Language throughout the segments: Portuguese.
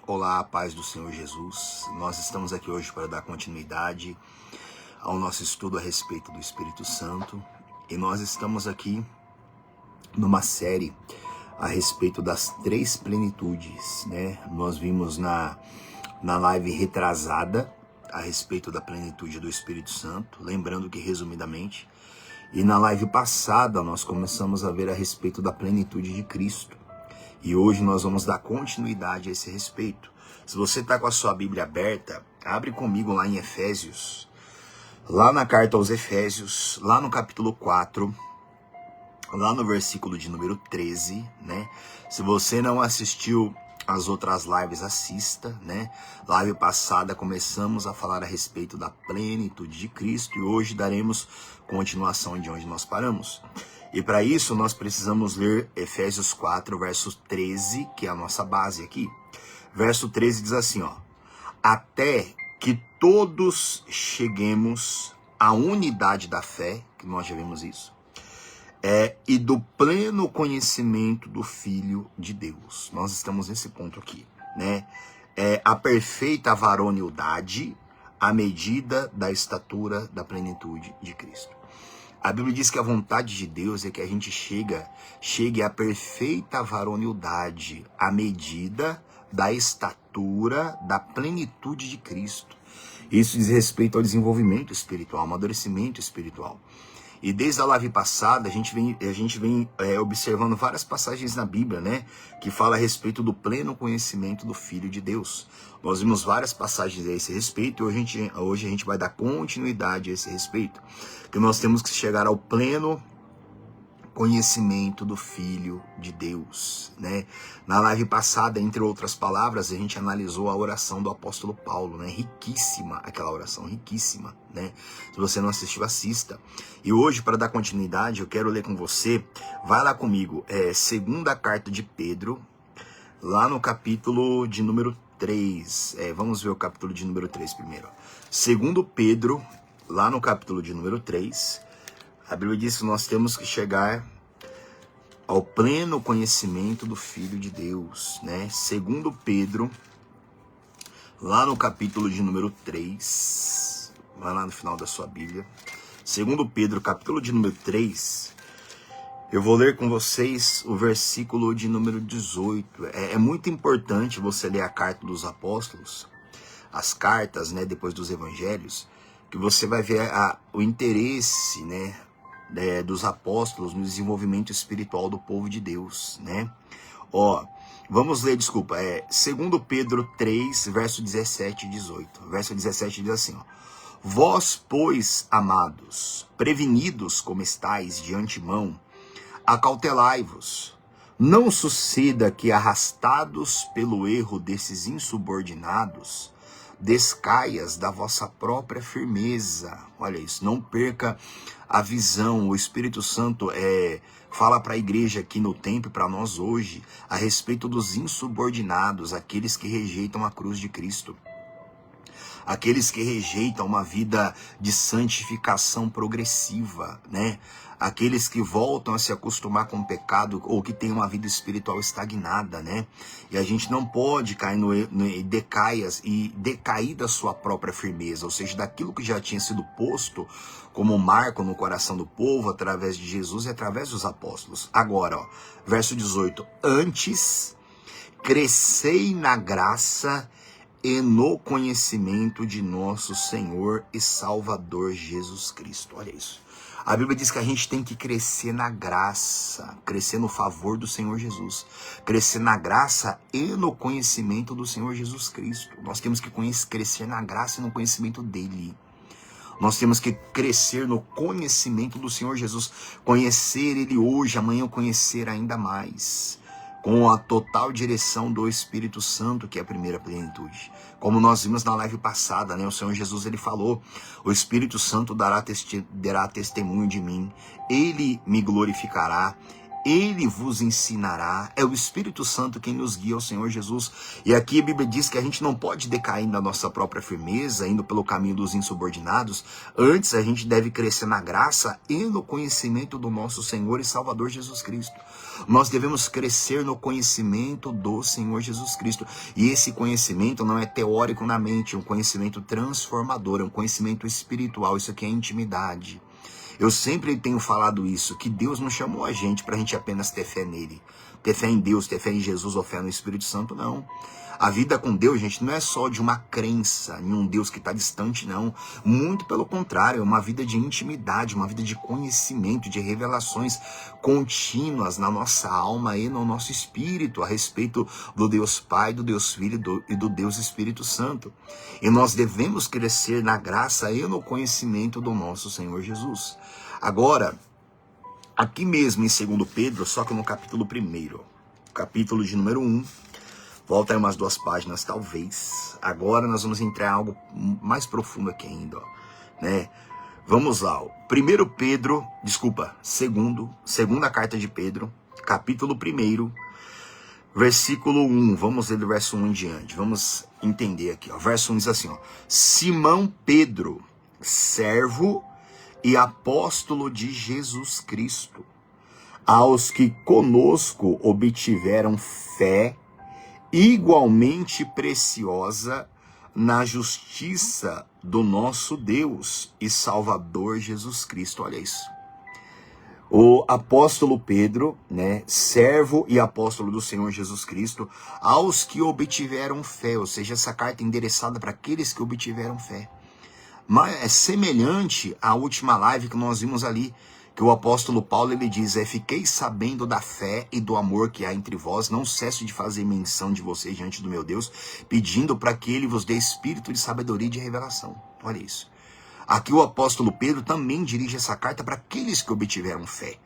Olá, paz do Senhor Jesus. Nós estamos aqui hoje para dar continuidade ao nosso estudo a respeito do Espírito Santo. E nós estamos aqui numa série a respeito das três plenitudes, né? Nós vimos na live retrasada a respeito da plenitude do Espírito Santo, lembrando que resumidamente, e na live passada nós começamos a ver a respeito da plenitude de Cristo. E hoje nós vamos dar continuidade a esse respeito. Se você está com a sua Bíblia aberta, abre comigo lá em Efésios, lá na carta aos Efésios, lá no capítulo 4, lá no versículo de número 13, né? Se você não assistiu as outras lives, assista, né? Live passada começamos a falar a respeito da plenitude de Cristo e hoje daremos continuação de onde nós paramos. E para isso nós precisamos ler Efésios 4, verso 13, que é a nossa base aqui. Verso 13 diz assim, ó: até que todos cheguemos à unidade da fé, que nós já vimos isso, e do pleno conhecimento do Filho de Deus. Nós estamos nesse ponto aqui, né? A perfeita varonilidade, à medida da estatura da plenitude de Cristo. A Bíblia diz que a vontade de Deus é que a gente chegue à perfeita varonilidade, à medida da estatura da plenitude de Cristo. Isso diz respeito ao desenvolvimento espiritual, amadurecimento espiritual. E desde a live passada, a gente vem observando várias passagens na Bíblia, né? Que fala a respeito do pleno conhecimento do Filho de Deus. Nós vimos várias passagens a esse respeito e hoje a gente vai dar continuidade a esse respeito. Que nós temos que chegar ao pleno conhecimento do Filho de Deus, né? Na live passada, entre outras palavras, a gente analisou a oração do apóstolo Paulo, né? Riquíssima aquela oração, riquíssima, né? Se você não assistiu, assista. E hoje, para dar continuidade, eu quero ler com você, vai lá comigo, segunda carta de Pedro, lá no capítulo de número 3, vamos ver o capítulo de número 3 primeiro. Segundo Pedro, lá no capítulo de número 3, a Bíblia diz que nós temos que chegar ao pleno conhecimento do Filho de Deus, né? Segundo Pedro, lá no capítulo de número 3, vai lá no final da sua Bíblia. Segundo Pedro, capítulo de número 3, eu vou ler com vocês o versículo de número 18. É muito importante você ler a carta dos apóstolos, as cartas, né, depois dos evangelhos, que você vai ver o interesse, né, dos apóstolos no desenvolvimento espiritual do povo de Deus, né? Ó, vamos ler, desculpa, 2 Pedro 3, verso 17 e 18. Verso 17 diz assim, ó: vós, pois, amados, prevenidos como estáis de antemão, acautelai-vos. Não suceda que, arrastados pelo erro desses insubordinados, descaias da vossa própria firmeza. Olha isso, não perca a visão. O Espírito Santo fala para a igreja aqui no tempo, para nós hoje, a respeito dos insubordinados, aqueles que rejeitam a cruz de Cristo. Aqueles que rejeitam uma vida de santificação progressiva, né? Aqueles que voltam a se acostumar com o pecado ou que têm uma vida espiritual estagnada, né? E a gente não pode cair decair da sua própria firmeza, ou seja, daquilo que já tinha sido posto como marco no coração do povo através de Jesus e através dos apóstolos. Agora, ó, verso 18: antes, crescei na graça e no conhecimento de nosso Senhor e Salvador Jesus Cristo. Olha isso. A Bíblia diz que a gente tem que crescer na graça, crescer no favor do Senhor Jesus, crescer na graça e no conhecimento do Senhor Jesus Cristo. Nós temos que crescer na graça e no conhecimento dele. Nós temos que crescer no conhecimento do Senhor Jesus, conhecer ele hoje, amanhã conhecer ainda mais, com a total direção do Espírito Santo, que é a primeira plenitude. Como nós vimos na live passada, né? O Senhor Jesus, ele falou: o Espírito Santo dará testemunho de mim, ele me glorificará, Ele vos ensinará. É o Espírito Santo quem nos guia ao Senhor Jesus. E aqui a Bíblia diz que a gente não pode decair na nossa própria firmeza, indo pelo caminho dos insubordinados. Antes a gente deve crescer na graça e no conhecimento do nosso Senhor e Salvador Jesus Cristo. Nós devemos crescer no conhecimento do Senhor Jesus Cristo. E esse conhecimento não é teórico na mente, é um conhecimento transformador, é um conhecimento espiritual. Isso aqui é intimidade. Eu sempre tenho falado isso, que Deus não chamou a gente para a gente apenas ter fé nele. Ter fé em Deus, ter fé em Jesus ou fé no Espírito Santo, não. A vida com Deus, gente, não é só de uma crença em um Deus que está distante, não. Muito pelo contrário, é uma vida de intimidade, uma vida de conhecimento, de revelações contínuas na nossa alma e no nosso espírito a respeito do Deus Pai, do Deus Filho e do Deus Espírito Santo. E nós devemos crescer na graça e no conhecimento do nosso Senhor Jesus. Agora, aqui mesmo em 2 Pedro, só que no capítulo 1, capítulo de número 1, volta aí umas 2 páginas talvez. Agora nós vamos entrar em algo mais profundo aqui ainda, ó, né? Vamos lá, segunda carta de Pedro, capítulo 1, versículo 1, vamos ler do verso 1 em diante, vamos entender aqui, ó. Verso 1 diz assim, ó: Simão Pedro, servo e apóstolo de Jesus Cristo, aos que conosco obtiveram fé igualmente preciosa na justiça do nosso Deus e Salvador Jesus Cristo. Olha isso. O apóstolo Pedro, né, servo e apóstolo do Senhor Jesus Cristo, aos que obtiveram fé, ou seja, essa carta é endereçada para aqueles que obtiveram fé. Mas é semelhante à última live que nós vimos ali, que o apóstolo Paulo ele diz, fiquei sabendo da fé e do amor que há entre vós, não cesso de fazer menção de vocês diante do meu Deus, pedindo para que ele vos dê espírito de sabedoria e de revelação. Olha isso. Aqui o apóstolo Pedro também dirige essa carta para aqueles que obtiveram fé.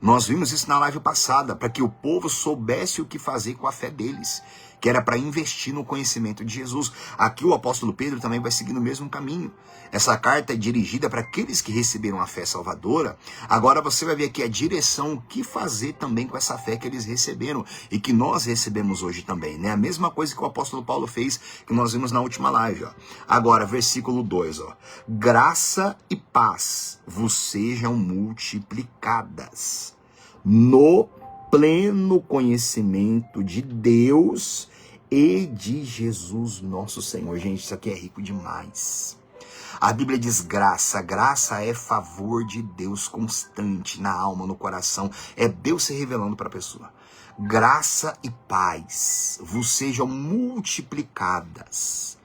Nós vimos isso na live passada, para que o povo soubesse o que fazer com a fé deles, que era para investir no conhecimento de Jesus. Aqui o apóstolo Pedro também vai seguir no mesmo caminho. Essa carta é dirigida para aqueles que receberam a fé salvadora. Agora você vai ver aqui a direção, o que fazer também com essa fé que eles receberam e que nós recebemos hoje também, né? A mesma coisa que o apóstolo Paulo fez, que nós vimos na última live, ó. Agora, versículo 2, ó: graça e paz vos sejam multiplicadas no pleno conhecimento de Deus e de Jesus nosso Senhor. Gente, isso aqui é rico demais. A Bíblia diz graça. Graça é favor de Deus constante na alma, no coração. É Deus se revelando para a pessoa. Graça e paz vos sejam multiplicadas.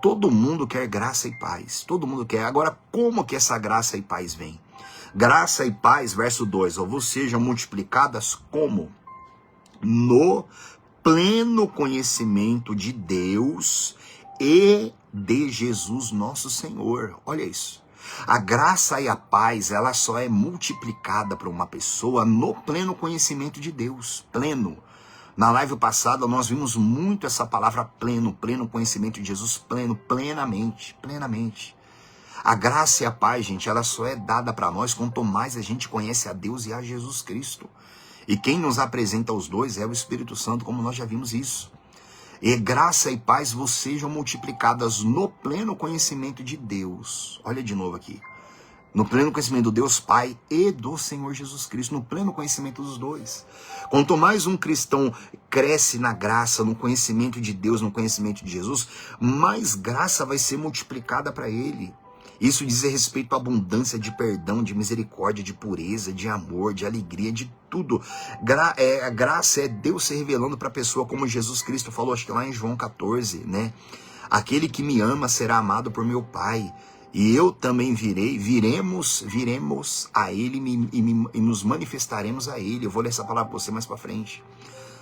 Todo mundo quer graça e paz. Todo mundo quer. Agora, como que essa graça e paz vem? Graça e paz, verso 2, ó, vos sejam multiplicadas como? No pleno conhecimento de Deus e de Jesus nosso Senhor. Olha isso. A graça e a paz, ela só é multiplicada para uma pessoa no pleno conhecimento de Deus. Pleno. Na live passada nós vimos muito essa palavra pleno, pleno conhecimento de Jesus, pleno, plenamente, plenamente. A graça e a paz, gente, ela só é dada para nós quanto mais a gente conhece a Deus e a Jesus Cristo. E quem nos apresenta os dois é o Espírito Santo, como nós já vimos isso. E graça e paz vos sejam multiplicadas no pleno conhecimento de Deus. Olha de novo aqui. No pleno conhecimento do Deus Pai e do Senhor Jesus Cristo. No pleno conhecimento dos dois. Quanto mais um cristão cresce na graça, no conhecimento de Deus, no conhecimento de Jesus, mais graça vai ser multiplicada para ele. Isso diz respeito à abundância de perdão, de misericórdia, de pureza, de amor, de alegria, de tudo. A graça é Deus se revelando para a pessoa, como Jesus Cristo falou, acho que lá em João 14, né? Aquele que me ama será amado por meu Pai. E eu também viremos a Ele e nos manifestaremos a Ele. Eu vou ler essa palavra para você mais para frente.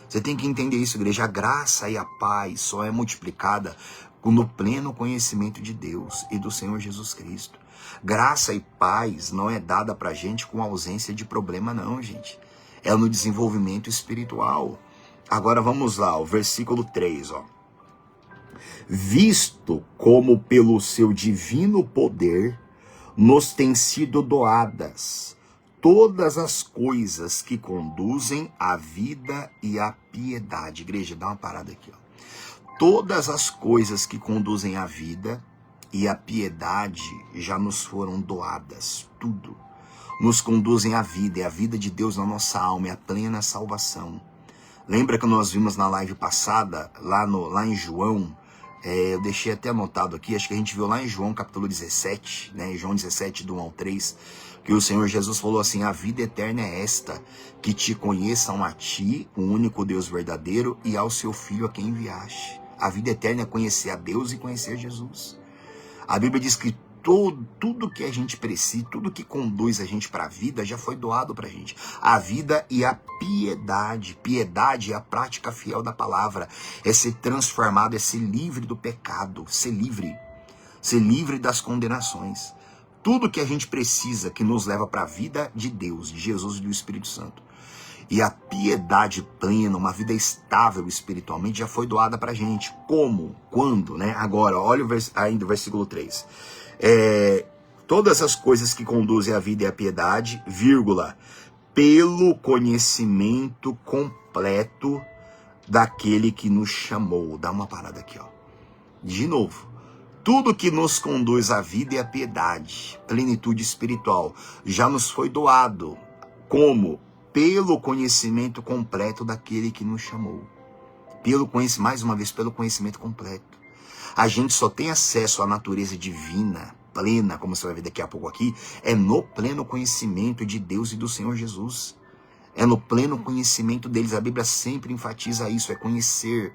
Você tem que entender isso, igreja. A graça e a paz só é multiplicada no pleno conhecimento de Deus e do Senhor Jesus Cristo. Graça e paz não é dada pra gente com ausência de problema não, gente. É no desenvolvimento espiritual. Agora vamos lá, o versículo 3, ó. Visto como pelo seu divino poder nos têm sido doadas todas as coisas que conduzem à vida e à piedade. Igreja, dá uma parada aqui, ó. Todas as coisas que conduzem à vida e à piedade já nos foram doadas. Tudo nos conduzem à vida, e a vida de Deus na nossa alma, é a plena salvação. Lembra que nós vimos na live passada, lá em João, eu deixei até anotado aqui, acho que a gente viu lá em João capítulo 17, né, João 17, do 1 ao 3, que o Senhor Jesus falou assim: a vida eterna é esta, que te conheçam a ti, o único Deus verdadeiro, e ao seu Filho a quem enviaste. A vida eterna é conhecer a Deus e conhecer Jesus. A Bíblia diz que tudo que a gente precisa, tudo que conduz a gente para a vida já foi doado para a gente. A vida e a piedade. Piedade é a prática fiel da palavra. É ser transformado, é ser livre do pecado. Ser livre das condenações. Tudo que a gente precisa que nos leva para a vida de Deus, de Jesus e do Espírito Santo. E a piedade plena, uma vida estável espiritualmente, já foi doada pra gente. Como? Quando? Né? Agora, olha ainda o versículo 3. Todas as coisas que conduzem à vida e à piedade, vírgula, pelo conhecimento completo daquele que nos chamou. Dá uma parada aqui, ó. De novo. Tudo que nos conduz à vida e à piedade, plenitude espiritual, já nos foi doado. Como? Pelo conhecimento completo daquele que nos chamou. Mais uma vez, pelo conhecimento completo. A gente só tem acesso à natureza divina, plena, como você vai ver daqui a pouco aqui, é no pleno conhecimento de Deus e do Senhor Jesus. É no pleno conhecimento deles. A Bíblia sempre enfatiza isso, é conhecer.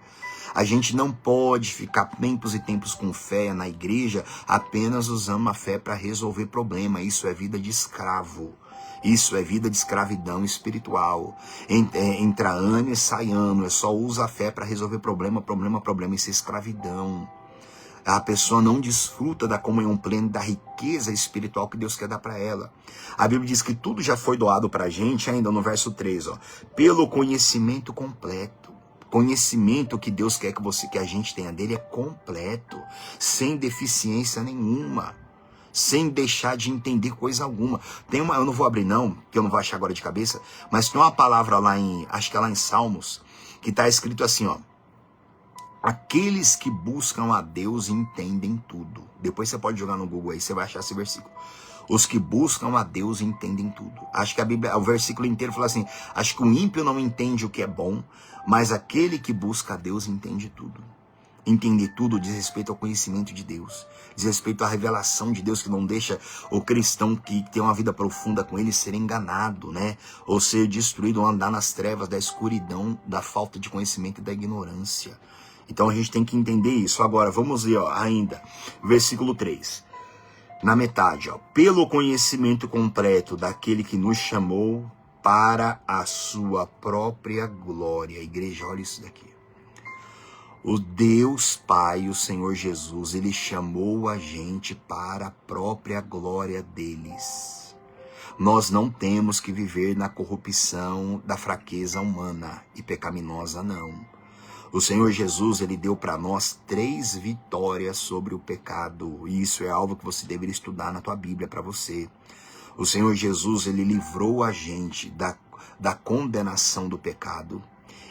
A gente não pode ficar tempos e tempos com fé na igreja, apenas usando a fé para resolver problema. Isso é vida de escravo. Isso é vida de escravidão espiritual. Entra ano e sai ano. É só usa a fé para resolver problema. Isso é escravidão. A pessoa não desfruta da comunhão plena, da riqueza espiritual que Deus quer dar para ela. A Bíblia diz que tudo já foi doado para a gente, ainda no verso 3, ó, pelo conhecimento completo. Conhecimento que Deus quer que a gente tenha dele é completo, sem deficiência nenhuma. Sem deixar de entender coisa alguma. Eu não vou abrir não, que eu não vou achar agora de cabeça, mas tem uma palavra lá acho que é lá em Salmos, que está escrito assim, ó. Aqueles que buscam a Deus entendem tudo. Depois você pode jogar no Google aí, você vai achar esse versículo. Os que buscam a Deus entendem tudo. Acho que a Bíblia, o versículo inteiro fala assim, acho que o ímpio não entende o que é bom, mas aquele que busca a Deus entende tudo. Entender tudo diz respeito ao conhecimento de Deus, diz respeito à revelação de Deus, que não deixa o cristão que tem uma vida profunda com ele ser enganado, né? Ou ser destruído, ou andar nas trevas da escuridão, da falta de conhecimento e da ignorância. Então a gente tem que entender isso. Agora, vamos ler, ó, ainda, versículo 3. Na metade, ó, pelo conhecimento completo daquele que nos chamou para a sua própria glória. Igreja, olha isso daqui. O Deus Pai, o Senhor Jesus, Ele chamou a gente para a própria glória deles. Nós não temos que viver na corrupção da fraqueza humana e pecaminosa, não. O Senhor Jesus, Ele deu para nós 3 vitórias sobre o pecado. E isso é algo que você deveria estudar na tua Bíblia para você. O Senhor Jesus, Ele livrou a gente da condenação do pecado.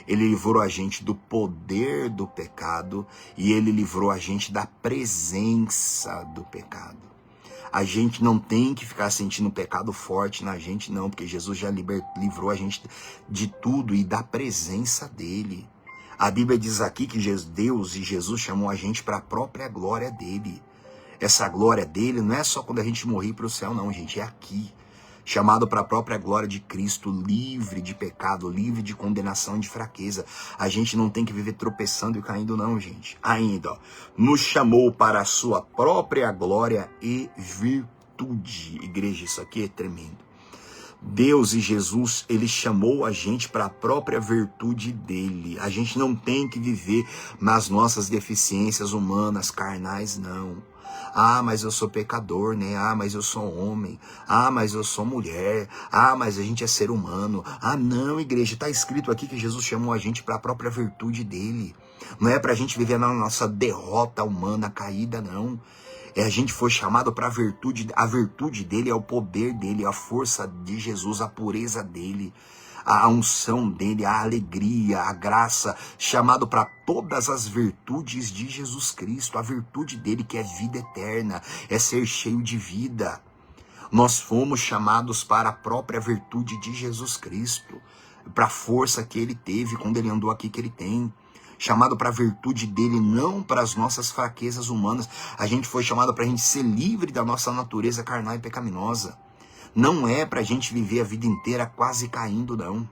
Ele livrou a gente do poder do pecado e Ele livrou a gente da presença do pecado. A gente não tem que ficar sentindo pecado forte na gente, não, porque Jesus já livrou a gente de tudo e da presença dEle. A Bíblia diz aqui que Deus e Jesus chamou a gente para a própria glória dEle. Essa glória dEle não é só quando a gente morrer para o céu, não, gente, é aqui. Chamado para a própria glória de Cristo, livre de pecado, livre de condenação e de fraqueza. A gente não tem que viver tropeçando e caindo não, gente. Ainda, ó, nos chamou para a sua própria glória e virtude. Igreja, isso aqui é tremendo. Deus e Jesus, Ele chamou a gente para a própria virtude dEle. A gente não tem que viver nas nossas deficiências humanas, carnais, não. Ah, mas eu sou pecador, né? Ah, mas eu sou homem. Ah, mas eu sou mulher. Ah, mas a gente é ser humano. Ah, não, igreja, está escrito aqui que Jesus chamou a gente para a própria virtude dEle. Não é para a gente viver na nossa derrota humana caída, não. A gente foi chamado para a virtude dele é o poder dele, a força de Jesus, a pureza dele, a unção dele, a alegria, a graça, chamado para todas as virtudes de Jesus Cristo, a virtude dele que é vida eterna, é ser cheio de vida. Nós fomos chamados para a própria virtude de Jesus Cristo, para a força que ele teve quando ele andou aqui, que ele tem. Chamado para a virtude dele, não para as nossas fraquezas humanas. A gente foi chamado para a gente ser livre da nossa natureza carnal e pecaminosa. Não é para a gente viver a vida inteira quase caindo, não.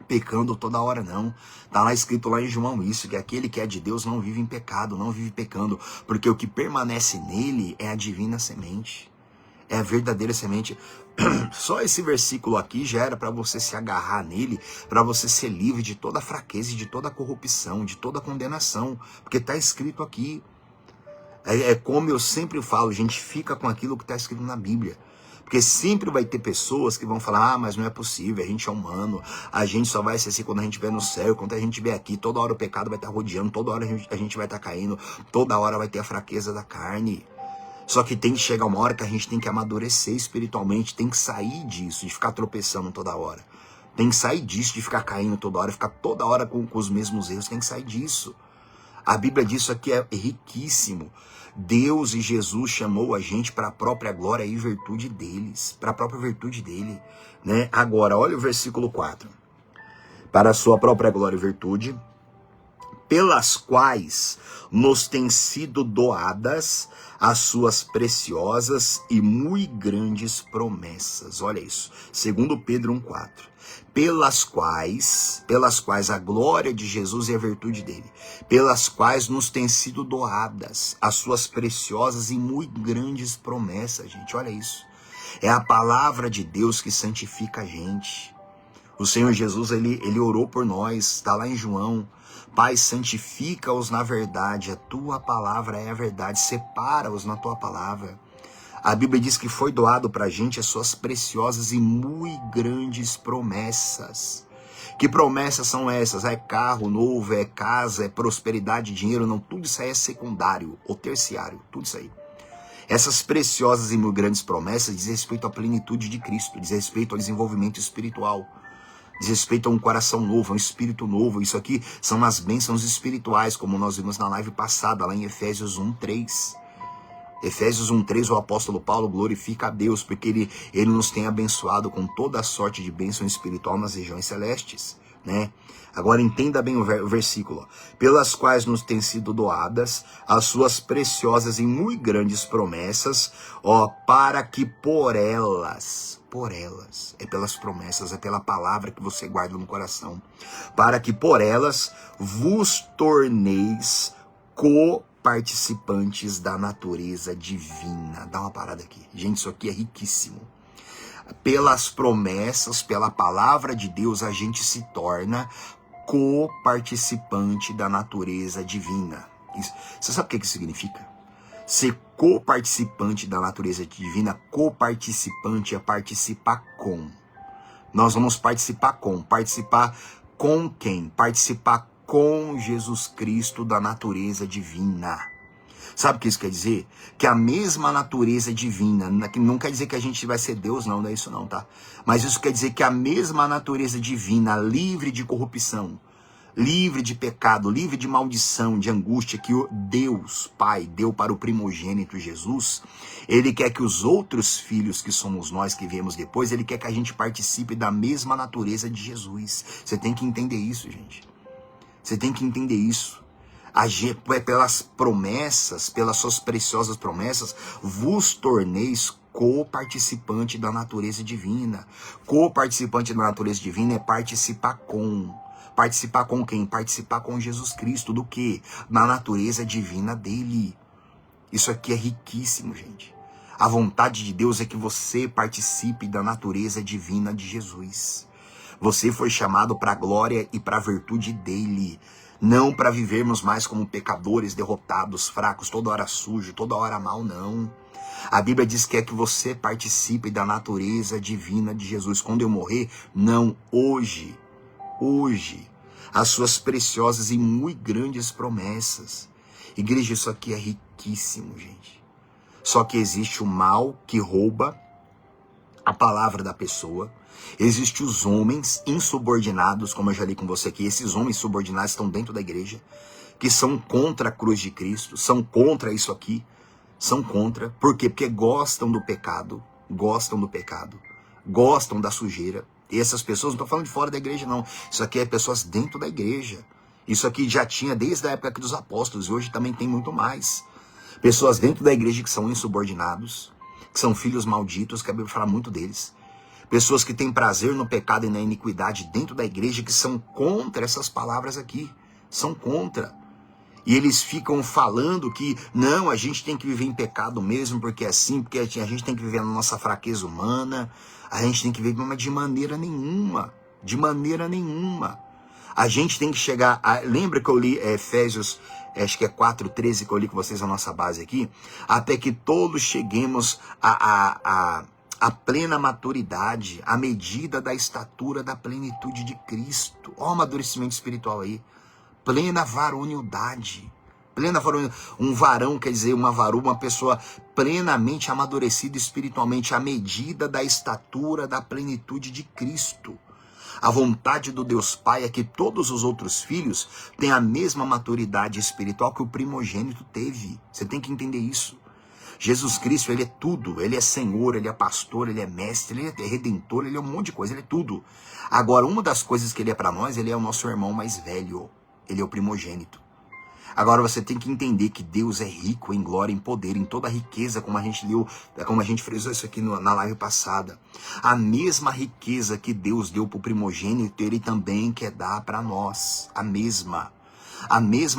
Pecando toda hora, não. Está lá escrito lá em João isso, que aquele que é de Deus não vive em pecado, não vive pecando. Porque o que permanece nele é a divina semente. É a verdadeira semente. Só esse versículo aqui já era para você se agarrar nele, para você ser livre de toda fraqueza, de toda corrupção, de toda condenação, porque está escrito aqui. É como eu sempre falo, gente, fica com aquilo que está escrito na Bíblia. Porque sempre vai ter pessoas que vão falar, mas não é possível, a gente é humano, a gente só vai ser assim quando a gente estiver no céu, quando a gente estiver aqui, toda hora o pecado vai estar rodeando, toda hora a gente vai estar caindo, toda hora vai ter a fraqueza da carne. Só que tem que chegar uma hora que a gente tem que amadurecer espiritualmente, tem que sair disso, de ficar tropeçando toda hora. Tem que sair disso, de ficar caindo toda hora, ficar toda hora com os mesmos erros, tem que sair disso. A Bíblia diz isso aqui é riquíssimo. Deus e Jesus chamou a gente para a própria glória e virtude deles, para a própria virtude dele, né? Agora, olha o versículo 4. Para a sua própria glória e virtude, pelas quais nos têm sido doadas as suas preciosas e muito grandes promessas. Olha isso, segundo Pedro 1,4. Pelas quais a glória de Jesus e a virtude dele, pelas quais nos têm sido doadas as suas preciosas e muito grandes promessas, gente, olha isso. É a palavra de Deus que santifica a gente. O Senhor Jesus, ele orou por nós, está lá em João. Pai, santifica-os na verdade, a tua palavra é a verdade, separa-os na tua palavra. A Bíblia diz que foi doado para a gente as suas preciosas e muito grandes promessas. Que promessas são essas? É carro novo, é casa, é prosperidade, dinheiro? Não, tudo isso aí é secundário ou terciário, tudo isso aí. Essas preciosas e muito grandes promessas diz respeito à plenitude de Cristo, diz respeito ao desenvolvimento espiritual, diz respeito a um coração novo, a um espírito novo. Isso aqui são as bênçãos espirituais, como nós vimos na live passada, lá em Efésios 1:3. Efésios 1:3, o apóstolo Paulo glorifica a Deus, porque ele nos tem abençoado com toda a sorte de bênção espiritual nas regiões celestes, né? Agora entenda bem o versículo. Pelas quais nos têm sido doadas as suas preciosas e muito grandes promessas, para que por elas, é pelas promessas, é pela palavra que você guarda no coração, para que por elas vos torneis coparticipantes da natureza divina. Dá uma parada aqui. Gente, isso aqui é riquíssimo. Pelas promessas, pela palavra de Deus, a gente se torna coparticipante da natureza divina. Isso, você sabe o que isso significa? Ser coparticipante da natureza divina, coparticipante é participar com. Nós vamos participar com quem? Participar com Jesus Cristo da natureza divina. Sabe o que isso quer dizer? Que a mesma natureza divina, não quer dizer que a gente vai ser Deus, não é isso não, tá? Mas isso quer dizer que a mesma natureza divina, livre de corrupção, livre de pecado, livre de maldição, de angústia, que o Deus Pai deu para o primogênito Jesus, ele quer que os outros filhos, que somos nós que viemos depois, ele quer que a gente participe da mesma natureza de Jesus. Você tem que entender isso, gente. Você tem que entender isso. Pelas promessas, pelas suas preciosas promessas, vos torneis coparticipante da natureza divina. Coparticipante da natureza divina é participar com. Participar com quem? Participar com Jesus Cristo. Do quê? Na natureza divina dele. Isso aqui é riquíssimo, gente. A vontade de Deus é que você participe da natureza divina de Jesus. Você foi chamado para a glória e para a virtude dele. Não para vivermos mais como pecadores, derrotados, fracos, toda hora sujo, toda hora mal, não. A Bíblia diz que é que você participe da natureza divina de Jesus. Quando eu morrer, não, hoje, as suas preciosas e muito grandes promessas. Igreja, isso aqui é riquíssimo, gente. Só que existe o mal que rouba a palavra da pessoa. Existem os homens insubordinados, como eu já li com você aqui. Esses homens subordinados estão dentro da igreja, que são contra a cruz de Cristo, são contra isso aqui, são contra. Por quê? Porque gostam do pecado, gostam da sujeira. E essas pessoas, não estou falando de fora da igreja não, isso aqui é pessoas dentro da igreja. Isso aqui já tinha desde a época aqui dos apóstolos, e hoje também tem muito mais. Pessoas dentro da igreja que são insubordinados, que são filhos malditos, que a Bíblia fala muito deles. Pessoas que têm prazer no pecado e na iniquidade dentro da igreja, que são contra essas palavras aqui, são contra. E eles ficam falando que, não, a gente tem que viver em pecado mesmo, porque é assim, porque a gente tem que viver na nossa fraqueza humana, a gente tem que viver, mas de maneira nenhuma, A gente tem que chegar, lembra que eu li Efésios, acho que é 4:13, que eu li com vocês a nossa base aqui, até que todos cheguemos a plena maturidade, à medida da estatura da plenitude de Cristo. Ó, o amadurecimento espiritual aí. Plena varonilidade. Um varão quer dizer uma varoa, uma pessoa plenamente amadurecida espiritualmente, à medida da estatura da plenitude de Cristo. A vontade do Deus Pai é que todos os outros filhos tenham a mesma maturidade espiritual que o primogênito teve. Você tem que entender isso. Jesus Cristo, ele é tudo. Ele é Senhor, ele é pastor, ele é mestre, ele é redentor, ele é um monte de coisa, ele é tudo. Agora, uma das coisas que ele é para nós, ele é o nosso irmão mais velho. Ele é o primogênito. Agora você tem que entender que Deus é rico em glória, em poder, em toda a riqueza, como a gente leu, como a gente frisou isso aqui na live passada. A mesma riqueza que Deus deu para o primogênito, ele também quer dar para nós. A mesma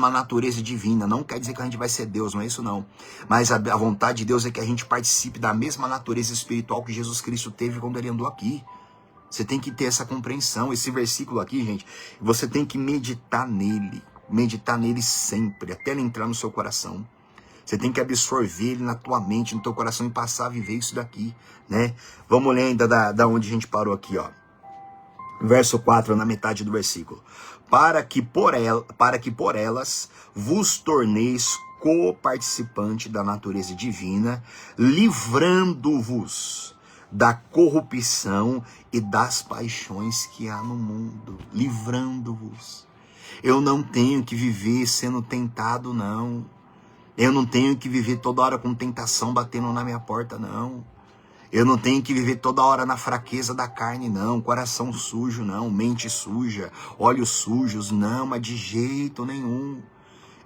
natureza divina. Não quer dizer que a gente vai ser Deus, não é isso não. Mas a vontade de Deus é que a gente participe da mesma natureza espiritual que Jesus Cristo teve quando ele andou aqui. Você tem que ter essa compreensão. Esse versículo aqui, gente, você tem que meditar nele sempre, até ele entrar no seu coração. Você tem que absorver ele na tua mente, no teu coração, e passar a viver isso daqui, né? Vamos ler ainda da onde a gente parou aqui, ó. Verso 4, na metade do versículo. Para que por elas vos torneis co-participante da natureza divina, livrando-vos da corrupção e das paixões que há no mundo. Livrando-vos. Eu não tenho que viver sendo tentado, não. Eu não tenho que viver toda hora com tentação batendo na minha porta, não. Eu não tenho que viver toda hora na fraqueza da carne, não. Coração sujo, não. Mente suja, olhos sujos, não. Mas de jeito nenhum.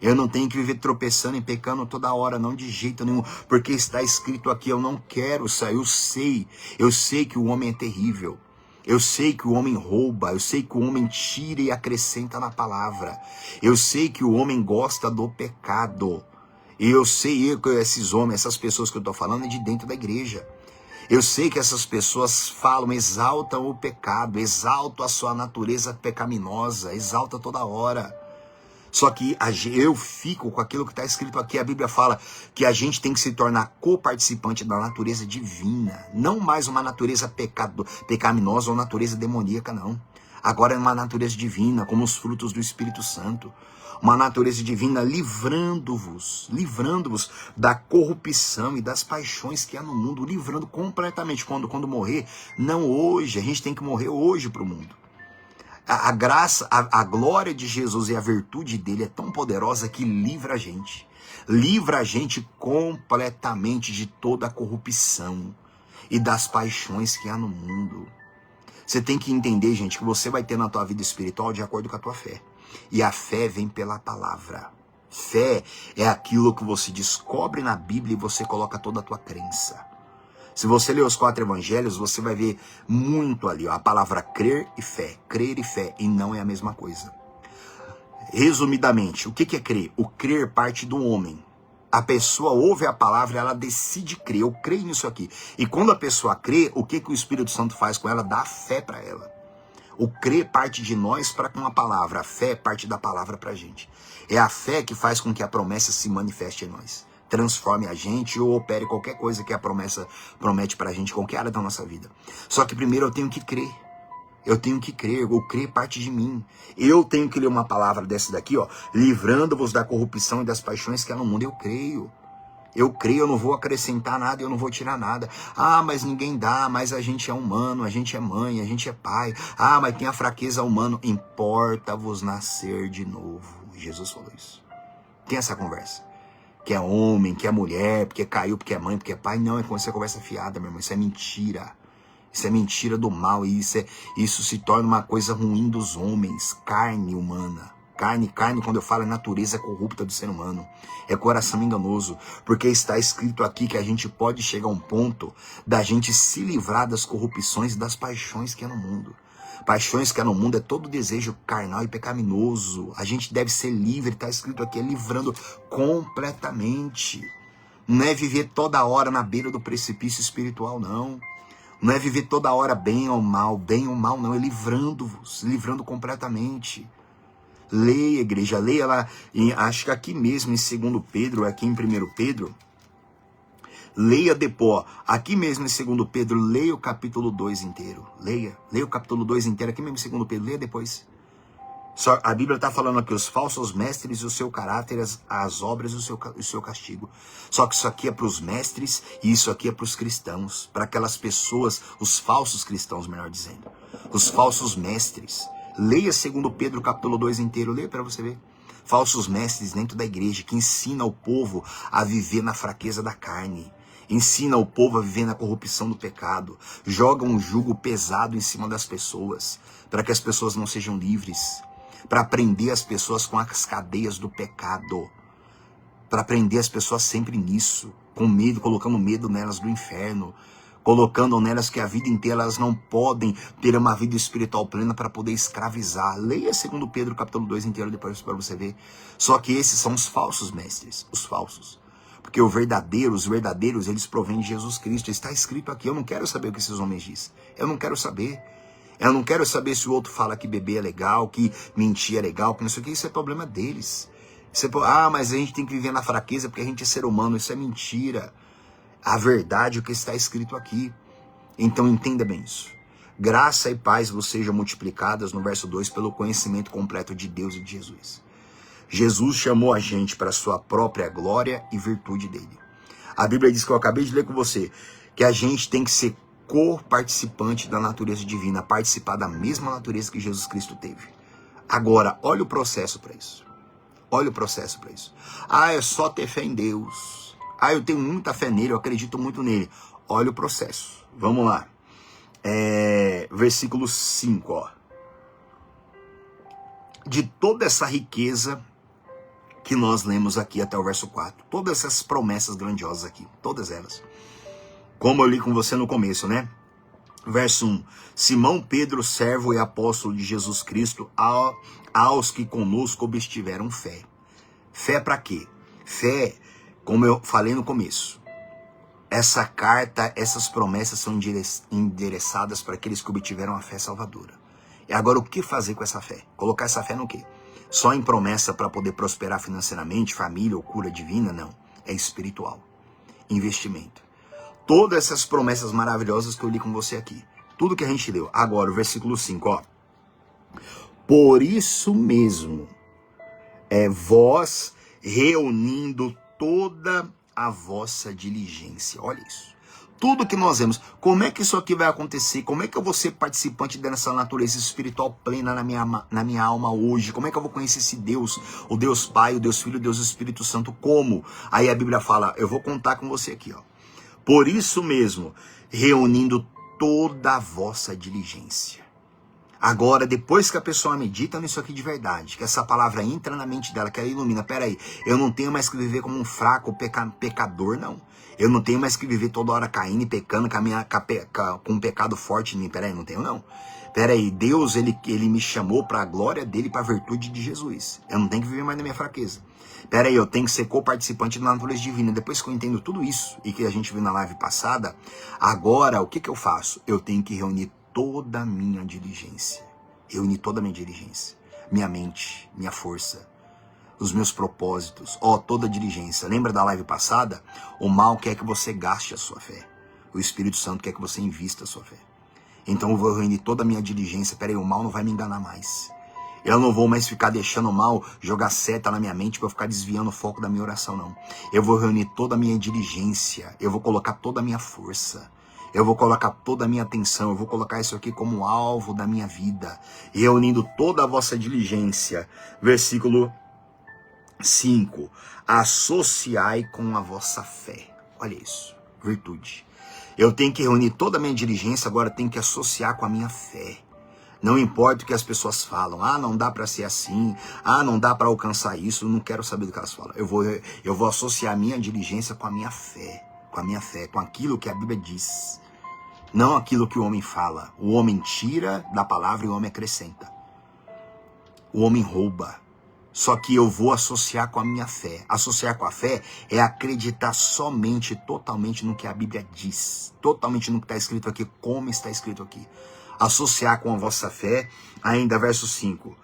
Eu não tenho que viver tropeçando e pecando toda hora, não, de jeito nenhum. Porque está escrito aqui, eu não quero sair. Eu sei que o homem é terrível. Eu sei que o homem rouba, eu sei que o homem tira e acrescenta na palavra. Eu sei que o homem gosta do pecado. E eu sei que esses homens, essas pessoas que eu estou falando, é de dentro da igreja. Eu sei que essas pessoas falam, exaltam o pecado, exaltam a sua natureza pecaminosa, exalta toda hora. Só que eu fico com aquilo que está escrito aqui. A Bíblia fala que a gente tem que se tornar co-participante da natureza divina. Não mais uma natureza pecaminosa ou natureza demoníaca, não. Agora é uma natureza divina, como os frutos do Espírito Santo. Uma natureza divina livrando-vos da corrupção e das paixões que há no mundo. Livrando completamente. Quando morrer, não hoje. A gente tem que morrer hoje para o mundo. A graça, a glória de Jesus e a virtude dele é tão poderosa que livra a gente. Livra a gente completamente de toda a corrupção e das paixões que há no mundo. Você tem que entender, gente, que você vai ter na tua vida espiritual de acordo com a tua fé. E a fé vem pela palavra. Fé é aquilo que você descobre na Bíblia e você coloca toda a tua crença. Se você ler os 4 evangelhos, você vai ver muito ali, ó, a palavra crer e fé, e não é a mesma coisa. Resumidamente, o que é crer? O crer parte do homem. A pessoa ouve a palavra e ela decide crer, eu creio nisso aqui. E quando a pessoa crê, o que o Espírito Santo faz com ela? Dá fé para ela. O crer parte de nós para com a palavra, a fé parte da palavra para a gente. É a fé que faz com que a promessa se manifeste em nós. Transforme a gente ou opere qualquer coisa que a promessa promete pra gente, qualquer área da nossa vida. Só que primeiro eu tenho que crer. O crer parte de mim. Eu tenho que ler uma palavra dessa daqui, ó, livrando-vos da corrupção e das paixões que há no mundo. Eu creio. Eu creio, eu não vou acrescentar nada, eu não vou tirar nada. Ah, mas ninguém dá, mas a gente é humano, a gente é mãe, a gente é pai. Ah, mas tem a fraqueza humana. Importa-vos nascer de novo. Jesus falou isso. Tem essa conversa. Que é homem, que é mulher, porque caiu, porque é mãe, porque é pai. Não, é com essa conversa fiada, meu irmão. Isso é mentira. Isso é mentira do mal. E isso se torna uma coisa ruim dos homens. Carne humana. Carne, quando eu falo, é natureza corrupta do ser humano. É coração enganoso. Porque está escrito aqui que a gente pode chegar a um ponto da gente se livrar das corrupções e das paixões que é no mundo. Paixões que é no mundo é todo desejo carnal e pecaminoso. A gente deve ser livre, está escrito aqui, é livrando completamente. Não é viver toda hora na beira do precipício espiritual, não. Não é viver toda hora bem ou mal, não. É livrando-vos, livrando completamente. Leia, igreja, leia lá, acho que aqui mesmo em 2 Pedro, aqui em 1 Pedro, leia depois, aqui mesmo em 2 Pedro, leia o capítulo 2 inteiro, leia o capítulo 2 inteiro, aqui mesmo em 2 Pedro, leia depois. Só, a Bíblia está falando aqui, os falsos mestres, o seu caráter, as obras, o seu castigo. Só que isso aqui é para os mestres e isso aqui é para os cristãos, para aquelas pessoas, os falsos cristãos, melhor dizendo, os falsos mestres. Leia 2 Pedro capítulo 2 inteiro, leia para você ver. Falsos mestres dentro da igreja que ensina o povo a viver na fraqueza da carne. Ensina o povo a viver na corrupção do pecado. Joga um jugo pesado em cima das pessoas, para que as pessoas não sejam livres. Para prender as pessoas com as cadeias do pecado. Para prender as pessoas sempre nisso, com medo, colocando medo nelas do inferno. Colocando nelas que a vida inteira elas não podem ter uma vida espiritual plena para poder escravizar. Leia 2 Pedro capítulo 2 inteiro depois para você ver. Só que esses são os falsos mestres, os falsos. Porque os verdadeiros, eles provêm de Jesus Cristo. Está escrito aqui, eu não quero saber o que esses homens dizem. Eu não quero saber. Eu não quero saber se o outro fala que beber é legal, que mentir é legal, que não sei o que. Isso é problema deles. Mas a gente tem que viver na fraqueza porque a gente é ser humano. Isso é mentira. A verdade é o que está escrito aqui. Então entenda bem isso. Graça e paz vos sejam multiplicadas, no verso 2, pelo conhecimento completo de Deus e de Jesus. Jesus chamou a gente para a sua própria glória e virtude dele. A Bíblia diz que eu acabei de ler com você, que a gente tem que ser co-participante da natureza divina, participar da mesma natureza que Jesus Cristo teve. Agora, olha o processo para isso. Olha o processo para isso. É só ter fé em Deus. Eu tenho muita fé nele, eu acredito muito nele. Olha o processo. Vamos lá. Versículo 5, ó. De toda essa riqueza que nós lemos aqui até o verso 4. Todas essas promessas grandiosas aqui. Todas elas. Como eu li com você no começo, né? Verso 1. Simão Pedro, servo e apóstolo de Jesus Cristo, aos que conosco obtiveram fé. Fé para quê? Fé, como eu falei no começo, essa carta, essas promessas são endereçadas para aqueles que obtiveram a fé salvadora. E agora o que fazer com essa fé? Colocar essa fé no quê? Só em promessa para poder prosperar financeiramente, família ou cura divina? Não. É espiritual. Investimento. Todas essas promessas maravilhosas que eu li com você aqui. Tudo que a gente leu. Agora o versículo 5, ó. Por isso mesmo, vós reunindo toda a vossa diligência. Olha isso. Tudo que nós vemos. Como é que isso aqui vai acontecer? Como é que eu vou ser participante dessa natureza espiritual plena na minha alma hoje? Como é que eu vou conhecer esse Deus? O Deus Pai, o Deus Filho, o Deus Espírito Santo. Como? Aí a Bíblia fala, eu vou contar com você aqui, ó. Por isso mesmo, reunindo toda a vossa diligência. Agora, depois que a pessoa medita nisso aqui de verdade, que essa palavra entra na mente dela, que ela ilumina, peraí, eu não tenho mais que viver como um fraco pecador, não. Eu não tenho mais que viver toda hora caindo e pecando com um pecado forte em mim, peraí, não tenho não. Peraí, Deus, ele me chamou para a glória dele, para a virtude de Jesus. Eu não tenho que viver mais na minha fraqueza. Peraí, eu tenho que ser co-participante da natureza divina. Depois que eu entendo tudo isso, e que a gente viu na live passada, agora, o que eu faço? Eu tenho que reunir toda a minha diligência. Reunir toda a minha diligência. Minha mente, minha força, os meus propósitos. Toda a diligência. Lembra da live passada? O mal quer que você gaste a sua fé. O Espírito Santo quer que você invista a sua fé. Então eu vou reunir toda a minha diligência. Peraí, o mal não vai me enganar mais. Eu não vou mais ficar deixando mal, jogar seta na minha mente para eu ficar desviando o foco da minha oração, não. Eu vou reunir toda a minha diligência, eu vou colocar toda a minha força, eu vou colocar toda a minha atenção, eu vou colocar isso aqui como alvo da minha vida, reunindo toda a vossa diligência. Versículo 5. Associai com a vossa fé. Olha isso, virtude. Eu tenho que reunir toda a minha diligência, agora tenho que associar com a minha fé. Não importa o que as pessoas falam. Ah, não dá para ser assim. Ah, não dá para alcançar isso. Não quero saber do que elas falam. Eu vou associar a minha diligência com a minha fé. Com a minha fé, com aquilo que a Bíblia diz. Não aquilo que o homem fala. O homem tira da palavra e o homem acrescenta. O homem rouba. Só que eu vou associar com a minha fé. Associar com a fé é acreditar somente, totalmente no que a Bíblia diz. Totalmente no que está escrito aqui, como está escrito aqui. Associar com a vossa fé, ainda verso 5.